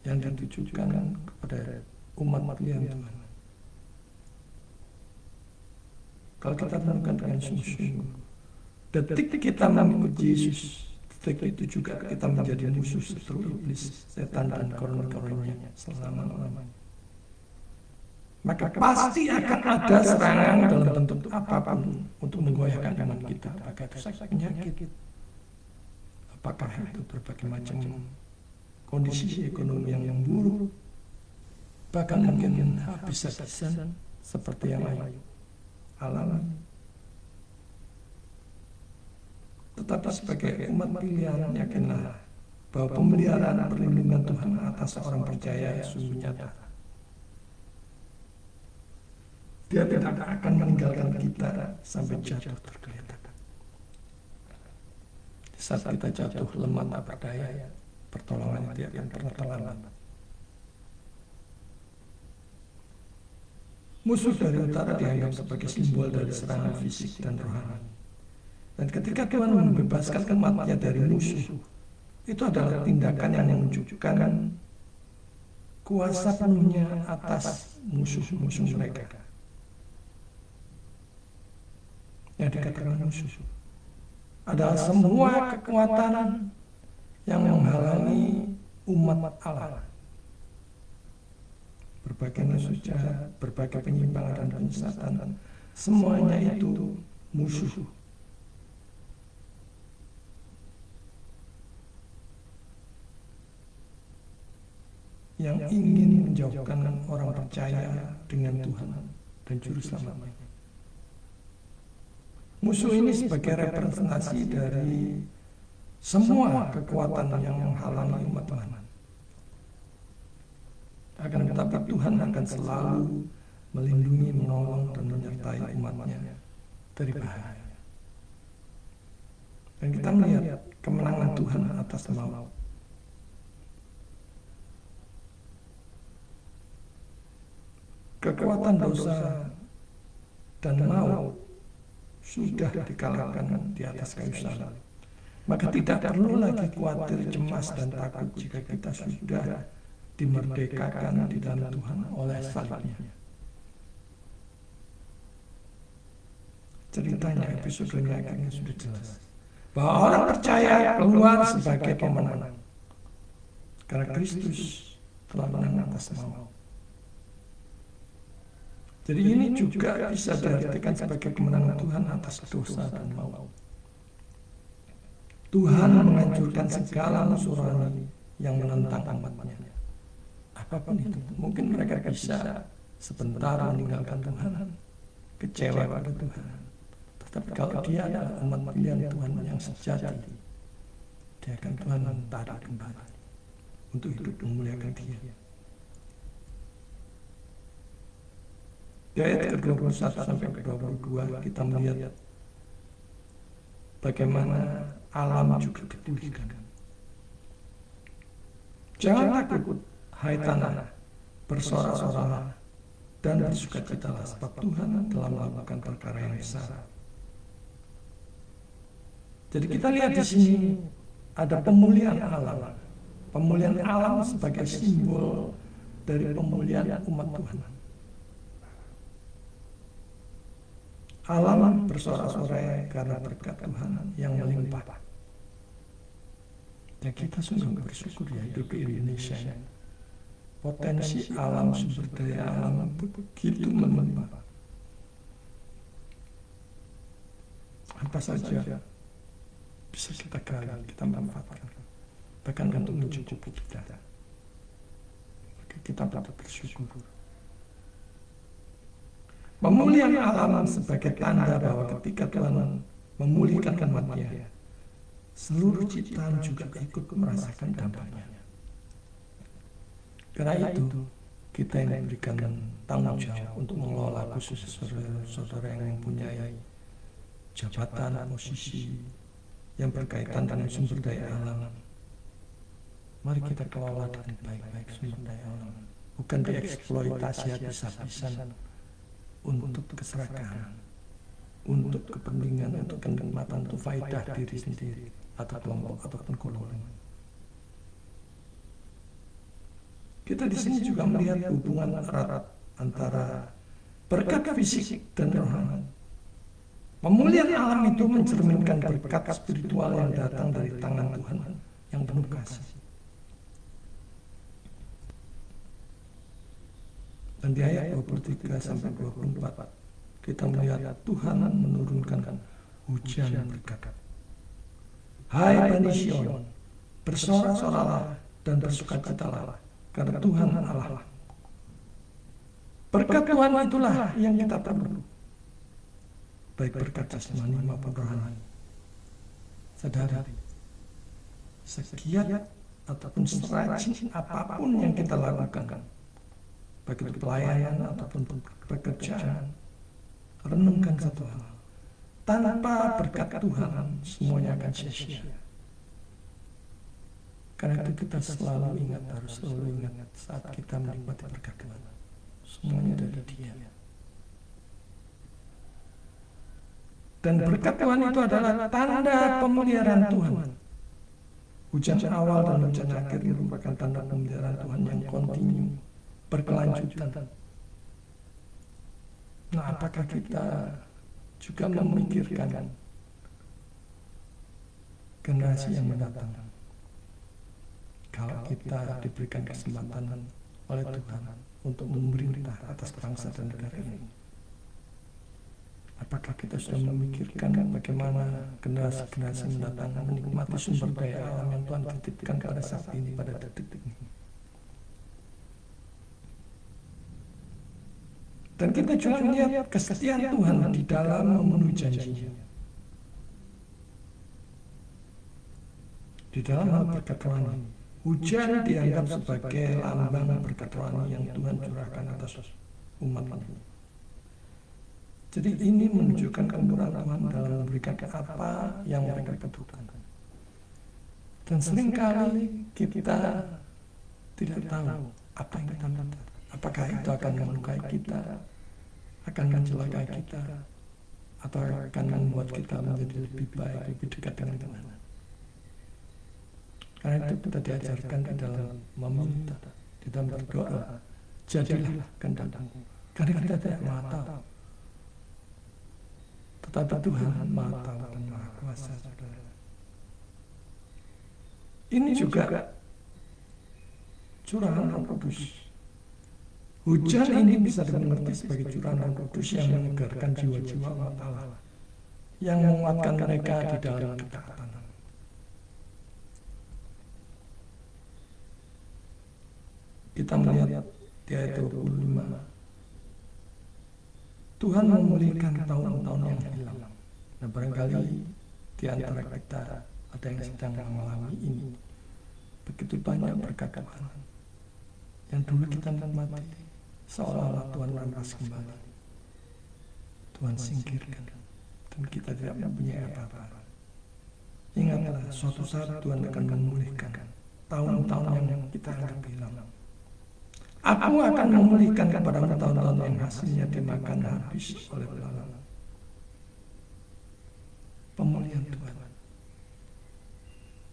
yang ditujukan kepada umat pilihan Tuhan. Kalau kita lakukan dengan sungguh-sungguh, detik kita mengikuti Yesus, detik itu juga kita menjadi musuh seteru iblis, setan dan koron-koronnya selama-lamanya. Maka pasti akan ada serangan dalam bentuk apapun untuk menggoyahkan iman kita, apakah itu sakit penyakit, apakah itu berbagai macam kondisi ekonomi yang buruk, bahkan mungkin habis-habisan seperti yang alami. Tetapi sebagai umat pilihan, yakinlah bahwa pemeliharaan perlindungan Tuhan atas orang percaya sungguh nyata. Dia tidak akan meninggalkan kita sampai jatuh tergeletak. Saat kita jatuh lemah tak berdaya, pertolongan dia akan pernah terlambat. Musuh dari utara dianggap sebagai simbol dari serangan fisik dan rohani. Dan ketika Tuhan membebaskan umatnya dari musuh, itu adalah tindakan yang menunjukkan kuasa penuhnya atas musuh-musuh mereka. Yang dikatakan musuh adalah semua kekuatan yang menghalangi umat Allah. Berbagai musuh jahat, berbagai penyimpangan dan penyesatan, semuanya itu musuh. Yang ingin menjauhkan orang percaya dengan Tuhan dan Juru Selamatnya. Musuh ini sebagai representasi dari semua kekuatan yang menghalangi umat Tuhan. Akan tetapi Tuhan akan selalu melindungi, menolong, dan menyertai umatnya dari bahaya. Dan kita melihat kemenangan Tuhan atas maut. Kekuatan dosa dan maut sudah dikalahkan di atas kayu salib. Maka tidak perlu lagi khawatir, cemas, dan takut jika kita sudah dimerdekakan di dalam Tuhan oleh salibnya. Ceritanya, episodenya akhirnya sudah jelas bahwa orang percaya keluar sebagai pemenang karena Kristus telah menang atas maut. Jadi ini juga bisa diartikan sebagai kemenangan Tuhan atas dosa dan maut. Tuhan menghancurkan segala musuh rohani yang menentang umatnya. Apapun itu, mungkin mereka bisa sebentar meninggalkan Tuhan, kecewa pada Tuhan. Tetapi kalau dia adalah umat pilihan Tuhan yang sejati, dia akan Tuhan tarik kembali untuk hidup memuliakan Dia. Di ayat ke-21 sampai ke-22 kita melihat bagaimana alam juga dipulihkan. Jangan takut, hai tanah, bersorak-soraklah dan bersukacitalah, sebab Tuhan telah melakukan perkara yang besar. Jadi kita lihat di sini ada pemulihan alam. Pemulihan alam sebagai simbol dari pemulihan umat Tuhan. Alam bersorak-sorai karena berkat Tuhan yang melimpah. Dan kita sungguh bersyukur ya hidup di Indonesia. Potensi alam, sumber daya alam begitu melimpah. apa saja bisa kita gali, kita manfaatkan, bahkan untuk mencukupi kita. Maka kita patut bersyukur. Pemulihan alam sebagai tanda bahwa ketika Tuhan memulihkan umatnya, seluruh ciptaan juga ikut merasakan dampaknya. Karena itu, kita yang diberikan tanggung jawab untuk mengelola khusus saudara-saudara yang mempunyai jabatan, posisi yang berkaitan dengan sumber daya alam. Mari kita kelola dengan baik-baik sumber daya alam, bukan dieksploitasi habis-habisan untuk keserakahan, untuk kepentingan, untuk kenikmatan, untuk faedah diri sendiri atau kelompok ataupun golongan. Kita di sini juga melihat hubungan erat antara berkat fisik dan rohani. Pemulihan alam itu mencerminkan berkat spiritual yang datang dari tangan Tuhan yang penuh kasih. Dan di ayat 23-24 kita melihat Tuhan menurunkan hujan berkat. Hai Bani Sion, bersorak-soraklah dan bersukacitalah, karena Tuhan Allah. Berkat Tuhan itulah yang kita perlu, baik berkat jasmani maupun rohani. Sadari, segiat ataupun serajin apapun yang kita lakukan, baik itu pelayanan ataupun pekerjaan, renungkan satu hal: tanpa berkat Tuhan semuanya akan sia-sia. Karena itu kita selalu ingat, harus selalu ingat saat kita menikmati berkat Tuhan, semuanya dari Dia. Dan berkat Tuhan itu adalah tanda pemeliharaan Tuhan. Hujan awal dan hujan akhir merupakan tanda pemeliharaan Tuhan yang kontinu, berkelanjutan. Nah, apakah kita juga memikirkan generasi yang mendatang? Kalau kita diberikan kesempatan oleh Tuhan untuk memerintah atas bangsa dan negara ini, apakah kita sudah memikirkan bagaimana generasi-generasi mendatang menikmati sumber daya alam yang Tuhan titipkan pada saat ini, pada detik ini? Dan kita juga melihat kesetiaan Tuhan di dalam memenuhi janji-Nya. Di dalam hal berkat rohani, hujan dianggap sebagai lambang berkat rohani yang Tuhan curahkan atas umat-Nya. Jadi ini menunjukkan kemurahan Tuhan dalam memberikan apa yang mereka butuhkan. Dan seringkali kita tidak tahu apa yang kita minta. Apakah itu akan melukai kita, akan mencelakai kita, atau akan membuat kita menjadi lebih baik, lebih dekat dengan Tuhan. Karena itu kita diajarkan di dalam meminta, di dalam berdoa, jadilah kehendak-Mu. Karena kita tidak maha tahu, tetapi Tuhan maha tahu dan maha kuasa, saudara. Ini juga curahan Roh Kudus. Hujan ini bisa dimengerti sebagai curahan Roh Kudus yang menyegarkan jiwa-jiwa umat Allah, yang menguatkan mereka di dalam ketaatan. Kita melihat di ayat 25, Tuhan memulihkan tahun-tahun yang hilang. Nah, barangkali di antara kita ada yang sedang mengalami ini. Begitu banyak berkat Tuhan yang dulu kita nikmati, seolah-olah Tuhan rampas kembali. Tuhan singkirkan, dan kita tidak mempunyai apa-apa. Ingatlah, suatu saat Tuhan akan memulihkan tahun-tahun yang kita anggap hilang. Aku akan memulihkan kepadamu tahun-tahun yang hasilnya dimakan habis oleh belalang. Pemulihan Tuhan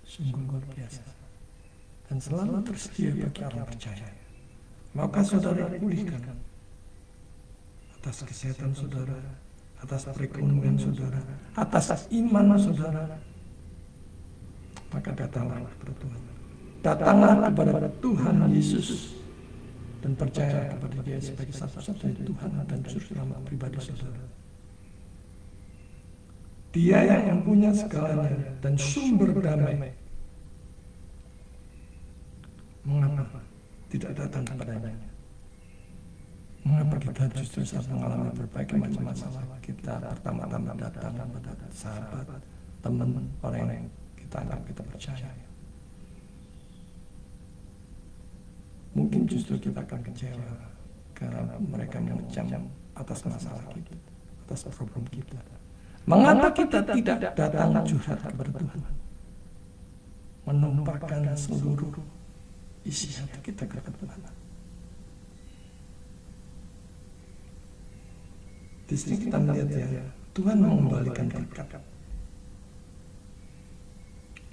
sungguh luar biasa dan selalu tersedia bagi orang percaya. Maka saudara pulihkan atas kesehatan saudara, atas perekonomian saudara, atas iman saudara. Maka datanglah kepada Tuhan. Datanglah kepada Tuhan Yesus dan percaya kepada Dia sebagai satu-satunya Tuhan dan Juru Selamat pribadi saudara. Dia yang mempunyai segalanya dan sumber damai. Mengapa tidak datang kepadanya? Mengapa kita justru saat mengalami berbagai macam masalah, kita pertama-tama datang kepada sahabat, teman, orang yang kita anggap kita percaya? Mungkin justru kita akan kecewa karena mereka mengecam atas masalah kita, atas problem kita. Mengapa kita tidak datang curhat kepada Tuhan? Menumpahkan seluruh isi hati kita kepada Tuhan. Di sini kita melihat ya, Tuhan mengembalikan berkat.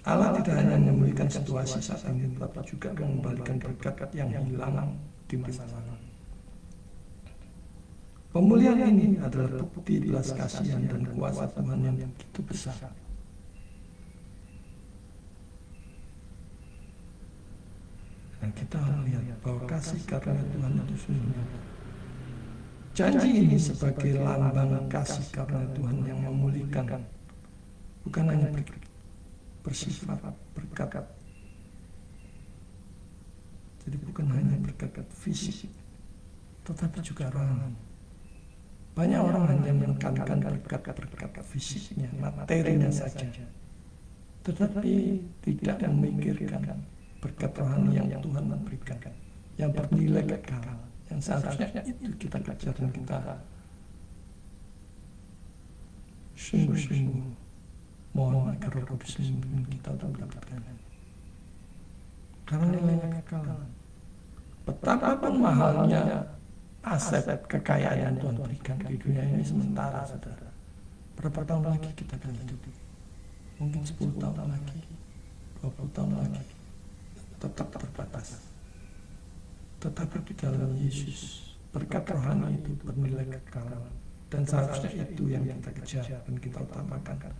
Allah tidak hanya memulihkan situasi saat ini, tetapi juga mengembalikan berkat yang hilang di masa lalu. Pemulihan ini adalah bukti belas kasihan dan kuasa Tuhan yang begitu besar. Dan kita melihat bahwa kasih karunia Tuhan itu sungguh. Janji ini sebagai lambang kasih karunia Tuhan yang memulihkan, bukan hanya bersifat berkat. Jadi bukan hanya berkat fisik, tetapi juga rohani. Banyak orang hanya menekankan berkat fisiknya, materinya saja, tetapi tidak memikirkan berkat rohani yang Tuhan berikan, yang bernilai kekal, yang seharusnya itu kita kejar dan kita sungguh-sungguh mohon agar Roh Kudus memimpin kita untuk mendapatkannya. Karena nilai kekal, betapapun mahalnya aset kekayaan yang Tuhan berikan di dunia ini sementara, saudara. Berapa tahun lagi kita akan hidup? Mungkin 10 tahun lagi, 20 tahun lagi, tetap terbatas. Tetapi di dalam Yesus, berkat rohani itu bernilai kekal, dan seharusnya itu yang kita kejar dan kita utamakan,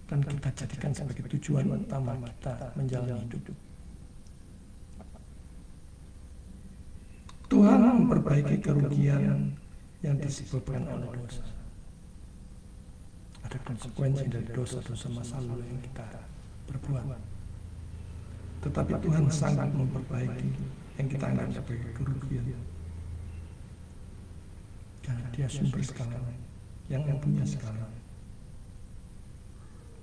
dan kita jadikan sebagai tujuan utama kita menjalani hidup. Tuhan memperbaiki kerugian yang disebabkan oleh dosa. Ada konsekuensi dari dosa-dosa masa lalu yang kita perbuat. Tetapi Tuhan sangat memperbaiki yang kita anggap sebagai kerugian. Karena Dia sumber segalanya, yang punya segalanya.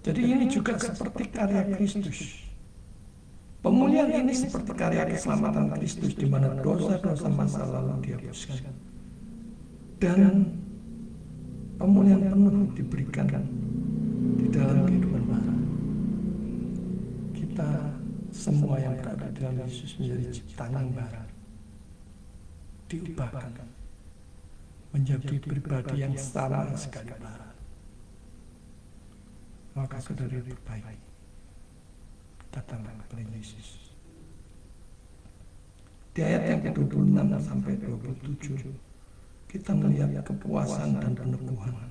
Jadi ini juga seperti karya Kristus. Pemulihan ini seperti karya keselamatan Kristus, di mana dosa-dosa masa lalu dihapuskan dan pemulihan penuh diberikan di dalam kehidupan baru. Kita semua yang berada di dalam Yesus menjadi ciptaan yang baru, diubahkan menjadi pribadi yang sama sekali baru. Maka saudara terbaik, datanglah kepada Yesus. Di ayat yang ke-26 sampai 27, kita melihat kepuasan dan peneguhan.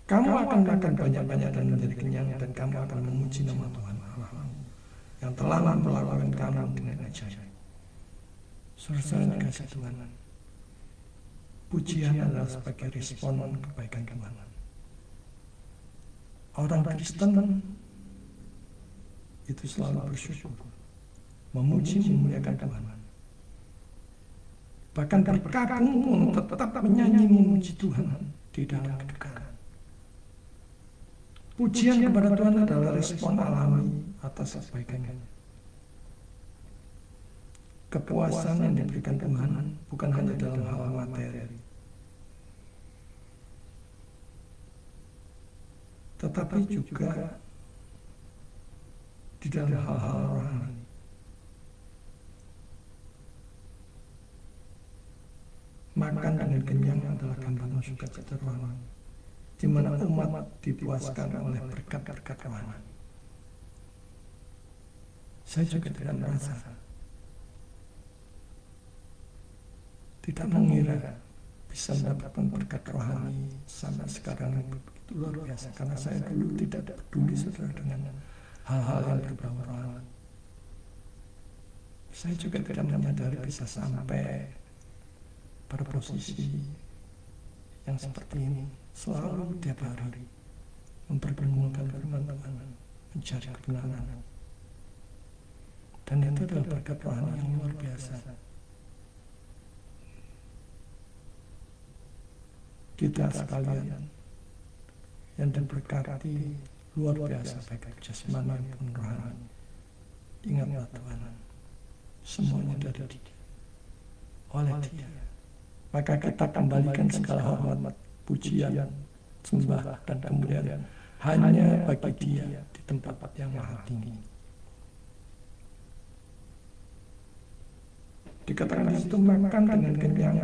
Kamu akan makan banyak-banyak dan menjadi kenyang, dan kamu akan memuji nama Tuhan Allahmu yang telah memperlakukan kamu dengan ajaib. Saudara kasih Tuhan, pujian adalah sebagai respon kebaikan Tuhan. Orang Kristen itu selalu bersyukur, memuji, memuliakan Tuhan. Bahkan berkabung pun tetap menyanyi memuji Tuhan di dalam kedekaan. Pujian kepada Tuhan adalah respon alami atas kebaikannya. Kepuasan yang diberikan Tuhan bukan hanya dalam hal materi, tetapi juga di dalam hal-hal rohani. Makan dengan kenyang adalah gambaran sukacita rohani, di mana umat dipuaskan oleh berkat-berkat rohani. Saya juga tidak merasa, tidak mengira bisa mendapatkan berkat rohani sampai sekarang yang begitu luar biasa, karena saya dulu tidak peduli, saudara, dengan hal-hal yang berbau rohani. Saya juga tidak menyadari bisa sampai pada posisi yang seperti ini, selalu tiap hari memperkenalkan firman Tuhan, mencari kebenaran. Dan itu adalah berkat rohani yang luar biasa. Kita sekalian yang diberkati luar biasa baik jasmani maupun rohani. Ingatlah Tuhan, semuanya dari Dia, oleh Dia. Maka kita kembalikan segala hormat, pujian, sembah dan kemuliaan hanya bagi Dia di tempat yang maha tinggi. Dikatakan di situ makan dengan kenyang,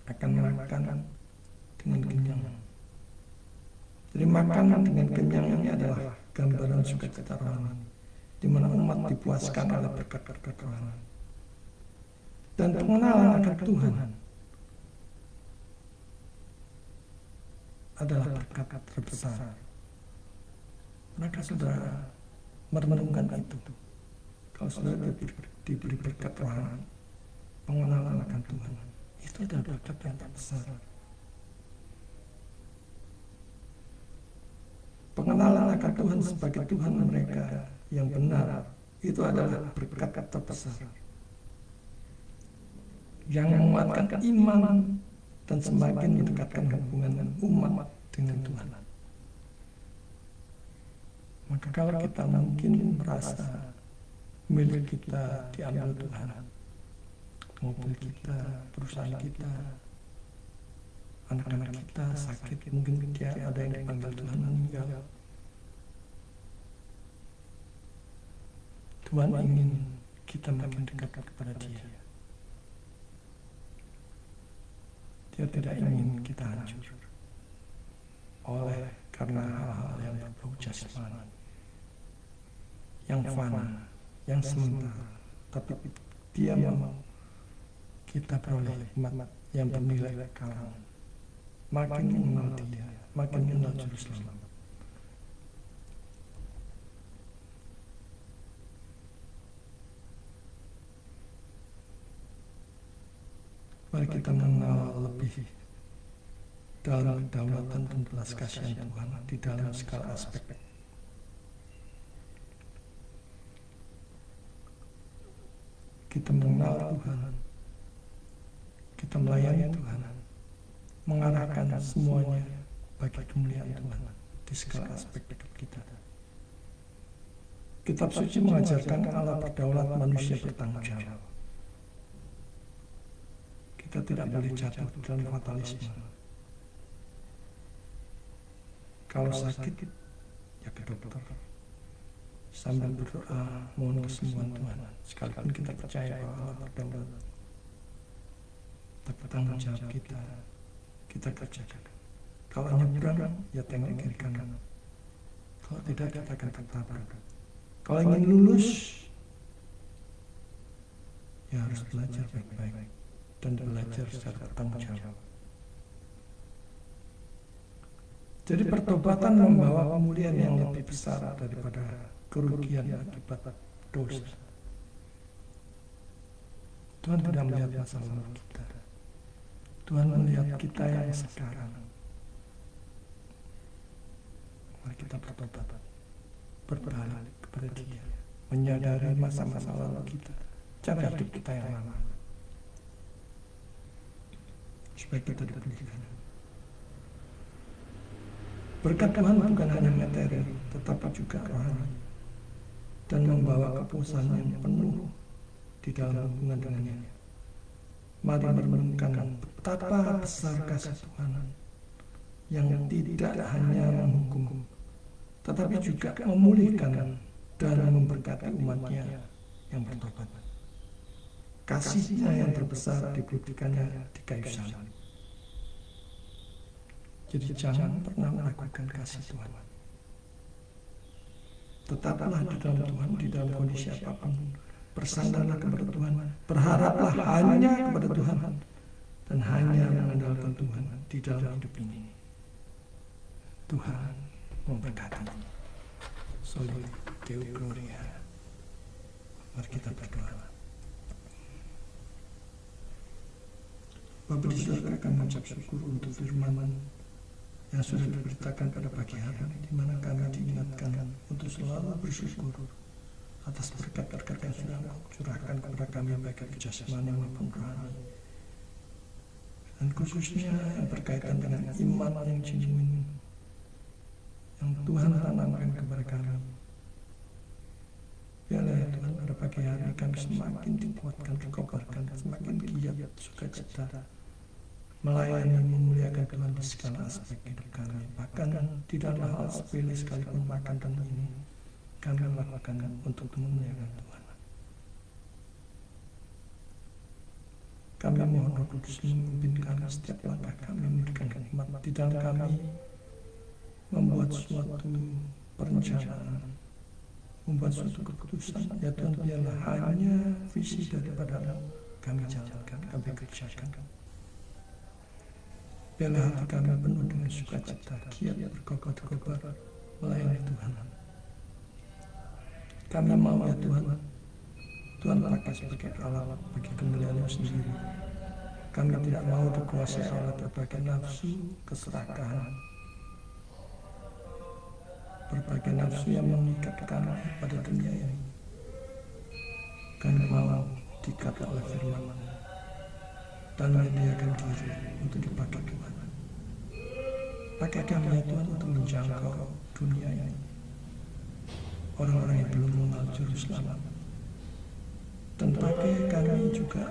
akan makan dengan kenyang. Jadi makan dengan kenyang ini adalah gambaran sukacita rohani, di mana umat dipuaskan oleh berkat-berkat rohani. Dan pengenalan akan Tuhan adalah berkat terbesar. Maka saudara merenungkan itu. Kalau saudara diberi berkat rohani, pengenalan akan Tuhan, itu adalah berkat yang terbesar. Pengenalan akan Tuhan sebagai Tuhan mereka yang benar, itu adalah berkat terbesar yang menguatkan iman dan semakin mendekatkan hubungan umat dengan Tuhan. Maka kalau kita mungkin merasa milik kita diambil Tuhan, mobil kita, perusahaan kita, anak-anak kita sakit, mungkin dia ada yang dipanggil Tuhan meninggal. Tuhan ingin kita makin dekat kepada Dia. Dia tidak ingin kita hancur oleh karena hal-hal yang berbau jasmani, yang fana, yang sementara. Tapi Dia mau kita beroleh hikmat yang bernilai kekal. Makin mengenal Dia, makin mengenal Juru Selamat. Mari kita mengenal lebih dalam kedaulatan dan belas kasihan Tuhan di dalam segala aspek. Kita mengenal Tuhan, kita melayani Tuhan, mengarahkan semuanya bagi kemuliaan Tuhan di segala aspek hidup kita. Kitab suci mengajarkan Allah berdaulat, manusia bertanggung jawab. Kita tidak boleh jatuh dalam fatalisme. Kalau sakit, ya ke dokter. Sambil berdoa, mohon kesembuhan Tuhan. Sekalipun kita percaya bahwa Allah berdaulat. Tapi tanggung jawab kita kerjakan. Kalau nyebrang, ya tengok kiri kanan. Kalau tidak, kita akan tertabrak. Kalau ingin lulus, ya harus belajar baik-baik dan belajar secara bertanggung jawab. Jadi pertobatan membawa kemuliaan yang lebih besar daripada kerugian akibat dosa. Tuhan tidak melihat masa lalu kita. Tuhan melihat kita yang sekarang. Mari kita bertobat, berbalik kepada Dia, menyadari masa-masa lalu kita, cara hidup kita yang lama, supaya kita dipulihkan. Berkat Tuhan bukan hanya materi, tetapi juga rohani, dan membawa kepuasan yang penuh di dalam hubungan dengannya. Mari merenungkan betapa besar kasih Tuhan yang tidak hanya menghukum, tetapi juga memulihkan dan memberkati umatnya yang bertobat. Kasih-Nya yang terbesar dibuktikannya di kayu salib. Jadi jangan pernah meragukan kasih Tuhan. Tetaplah di dalam Tuhan, di dalam kondisi apapun. Bersandarlah kepada Tuhan, berharaplah hanya kepada Tuhan, dan hanya mengandalkan Tuhan di dalam hidup ini. Tuhan memberkati. Soli Deo Gloria. Mari kita berdoa. Bapak di surga, kami mengucap syukur untuk firman yang sudah diberitakan pada pagi hari ini, di mana kami diingatkan untuk selalu bersyukur atas berkat-berkat yang sudah Engkau curahkan kepada kami, baik itu jasmani maupun rohani, dan khususnya yang berkaitan dengan iman yang genuine yang Tuhan tanamkan kepada kami. Biarlah ya Tuhan, pada pagi hari ini kami semakin dikuatkan, dikobarkan, semakin giat, sukacita melayani, memuliakan Tuhan di segala aspek hidup kami. Bahkan di dalam hal sepele sekalipun makan dan minum, kami melakukan untuk memuliakan Tuhan. Kami mohon Roh Kudus memimpin kami setiap langkah kami, memberikan hikmat di dalam kami membuat suatu perencanaan, membuat suatu keputusan. Ya Tuhan, biarlah hanya visi daripada kami jalankan, kami kerjakan. Biarlah hati kami penuh dengan sukacita, giat berkobar-kobar melayani Tuhan. Kami mau ya Tuhan, Tuhan pakai sebagai alat bagi kemuliaan-Mu sendiri. Kami tidak mau dikuasai oleh berbagai nafsu, keserakahan, berbagai nafsu yang mengikat kami pada dunia ini. Kami mau diikat oleh firman dan menyediakan diri untuk dipakai Tuhan. Pakai kami ya Tuhan untuk menjangkau dunia ini, orang-orang yang belum mengenal Juru Selamat. Dan pakai kami juga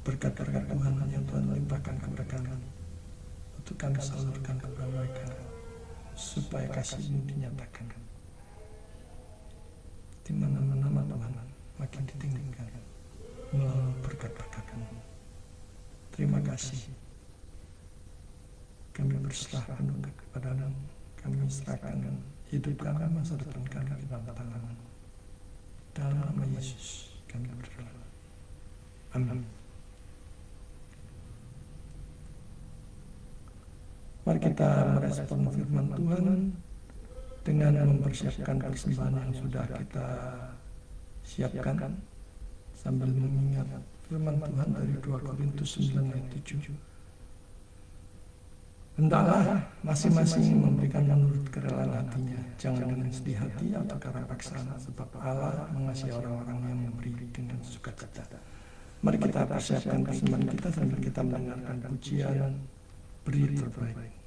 berkat-berkat Tuhan yang Tuhan limpahkan kepada kami, untuk kami salurkan kepada mereka, supaya kasih-Mu dinyatakan di mana-mana Tuhan makin ditinggikan melalui berkat-berkat-Mu. Terima kasih. Kami berserah penuh kepada-Mu. Kami serahkan hidup kami, masa depan kami di dalam tangan-Mu. Dalam nama Yesus kami berdoa. Amin. Mari kita merespon firman Tuhan dengan mempersiapkan persembahan yang sudah kita siapkan, sambil mengingat firman Tuhan dari 2 Korintus 9 ayat 7. Hendaklah masing-masing memberikan menurut kerelaan hatinya, jangan dengan sedih hati atau karena paksaan, sebab Allah mengasihi orang-orang yang memberi dengan sukacita. Mari kita persiapkan persembahan kita sambil kita mendengarkan pujian Beri Terbaik.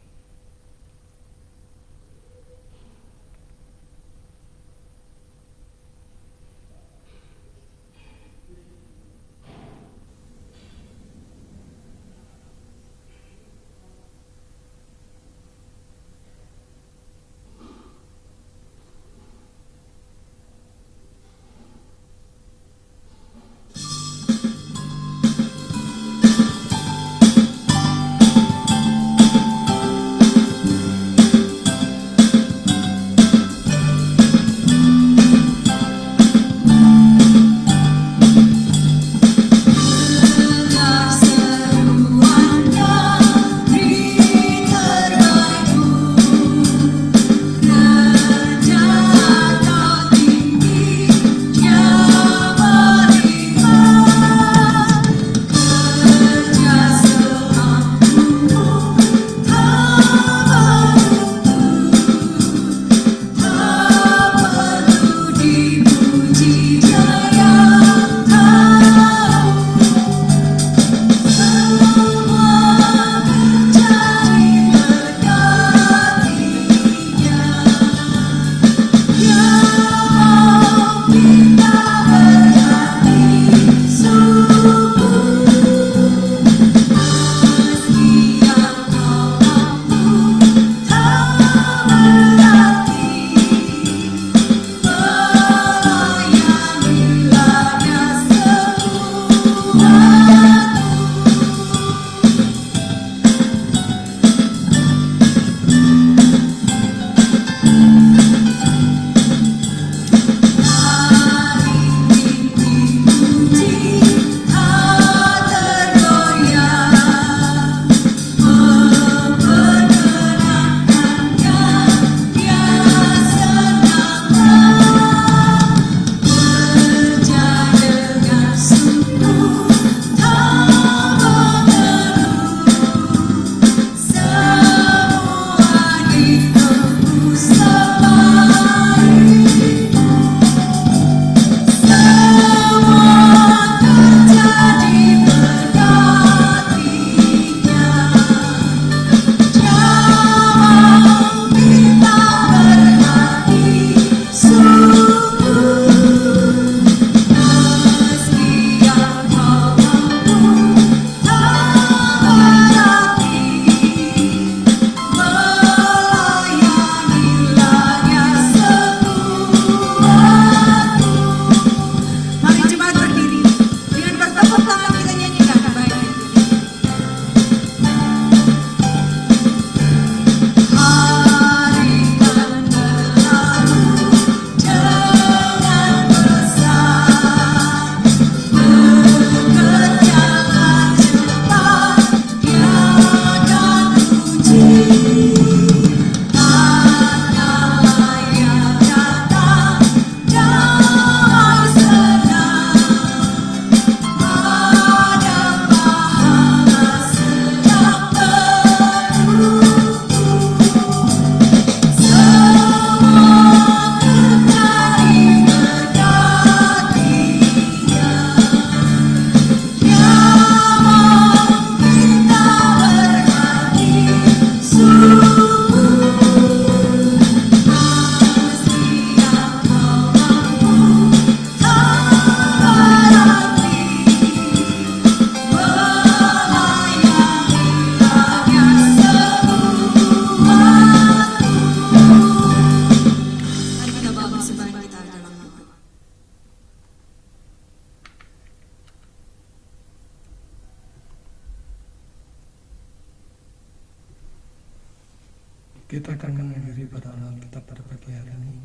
Kita akan mengakhiri pada Alkitab pada pagi hari ini.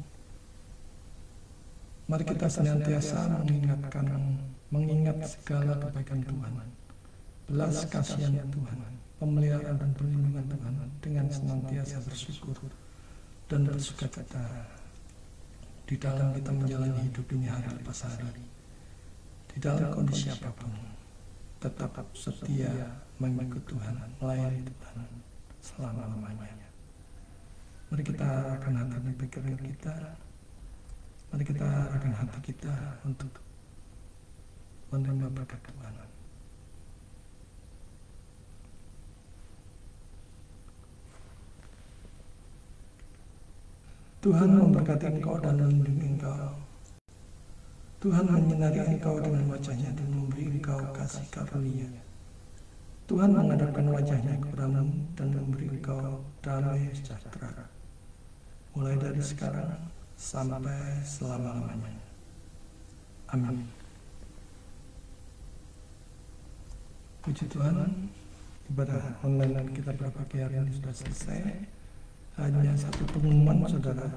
Mari kita senantiasa mengingat segala kebaikan Tuhan, belas kasihan Tuhan, pemeliharaan dan perlindungan Tuhan, dengan senantiasa bersyukur dan bersukacita di dalam kita menjalani hidup ini hari lepas hari. Di dalam kondisi apapun, tetap setia mengikut Tuhan, melayani Tuhan selama-lamanya. Mari kita arahkan hati pikiran kita, mari kita arahkan hati kita untuk menerima berkat Tuhan. Tuhan memberkati engkau dan melindungi engkau. Tuhan menyinari engkau dengan wajah-Nya dan memberi engkau kasih karunia. Tuhan menghadapkan wajah-Nya kepadamu dan memberi engkau damai sejahtera, mulai dari sekarang sampai selama-lamanya. Amin. Puji Tuhan, ibadah online kita pada pagi hari ini sudah selesai. Hanya satu pengumuman, saudara.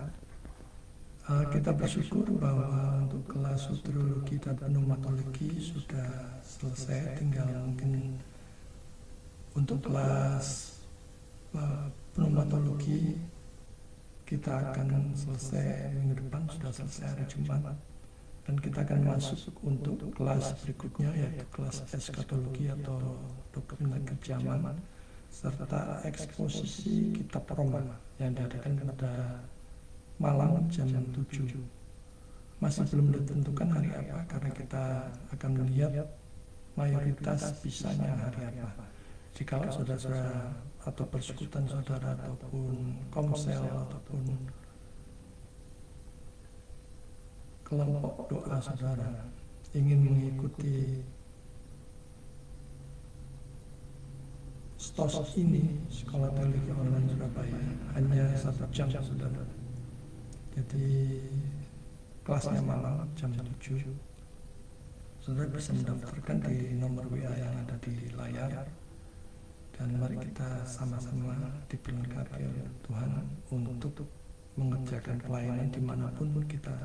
Kita bersyukur bahwa untuk kelas soteriologi dan pneumatologi sudah selesai. Tinggal mungkin untuk kelas pneumatologi kita akan selesai minggu depan, sudah selesai hari Jumat, dan kita akan masuk untuk kelas berikutnya, yaitu kelas eskatologi atau doktrin akhir zaman serta eksposisi kitab Roma yang diadakan pada malam jam 7. Masih belum ditentukan hari apa, karena kita akan melihat mayoritas bisanya hari apa. Jika saudara atau persekutuan saudara ataupun komsel ataupun kelompok doa saudara ingin mengikuti STOS ini, Sekolah Teologi Online Surabaya, hanya 1 jam saudara. Jadi kelasnya malam jam 7. Saudara bisa mendaftarkan di nomor WA yang ada di layar. Dan mari kita sama-sama diberkati oleh Tuhan untuk mengerjakan pelayanan dimanapun kita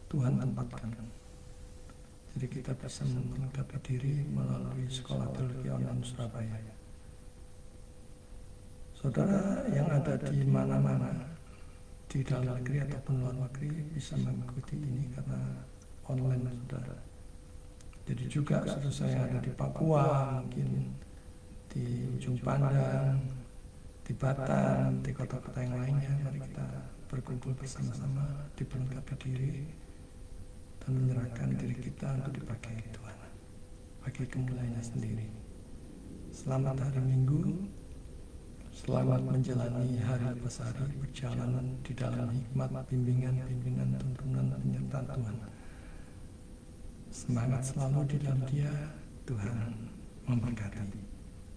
Tuhan tempatkan. Jadi kita bisa memperlengkapi diri melalui Sekolah Teologi Online Surabaya. Saudara yang ada di mana-mana, di dalam negeri ataupun luar negeri, bisa mengikuti ini karena online, saudara. Jadi juga saudara saya yang ada di Papua, mungkin di Ujung Pandang, di Batam, di kota-kota yang lainnya, mari kita berkumpul bersama-sama, diperlengkapi diri dan menyerahkan diri kita untuk dipakai Tuhan bagi kemuliaannya sendiri. Selamat hari Minggu, selamat menjalani hari lepas hari, berjalan di dalam hikmat, bimbingan, tuntunan, penyertaan Tuhan. Semangat selalu di dalam Dia, Tuhan memberkati.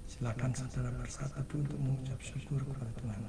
Silakan saudara bersatu untuk mengucap syukur kepada Tuhan.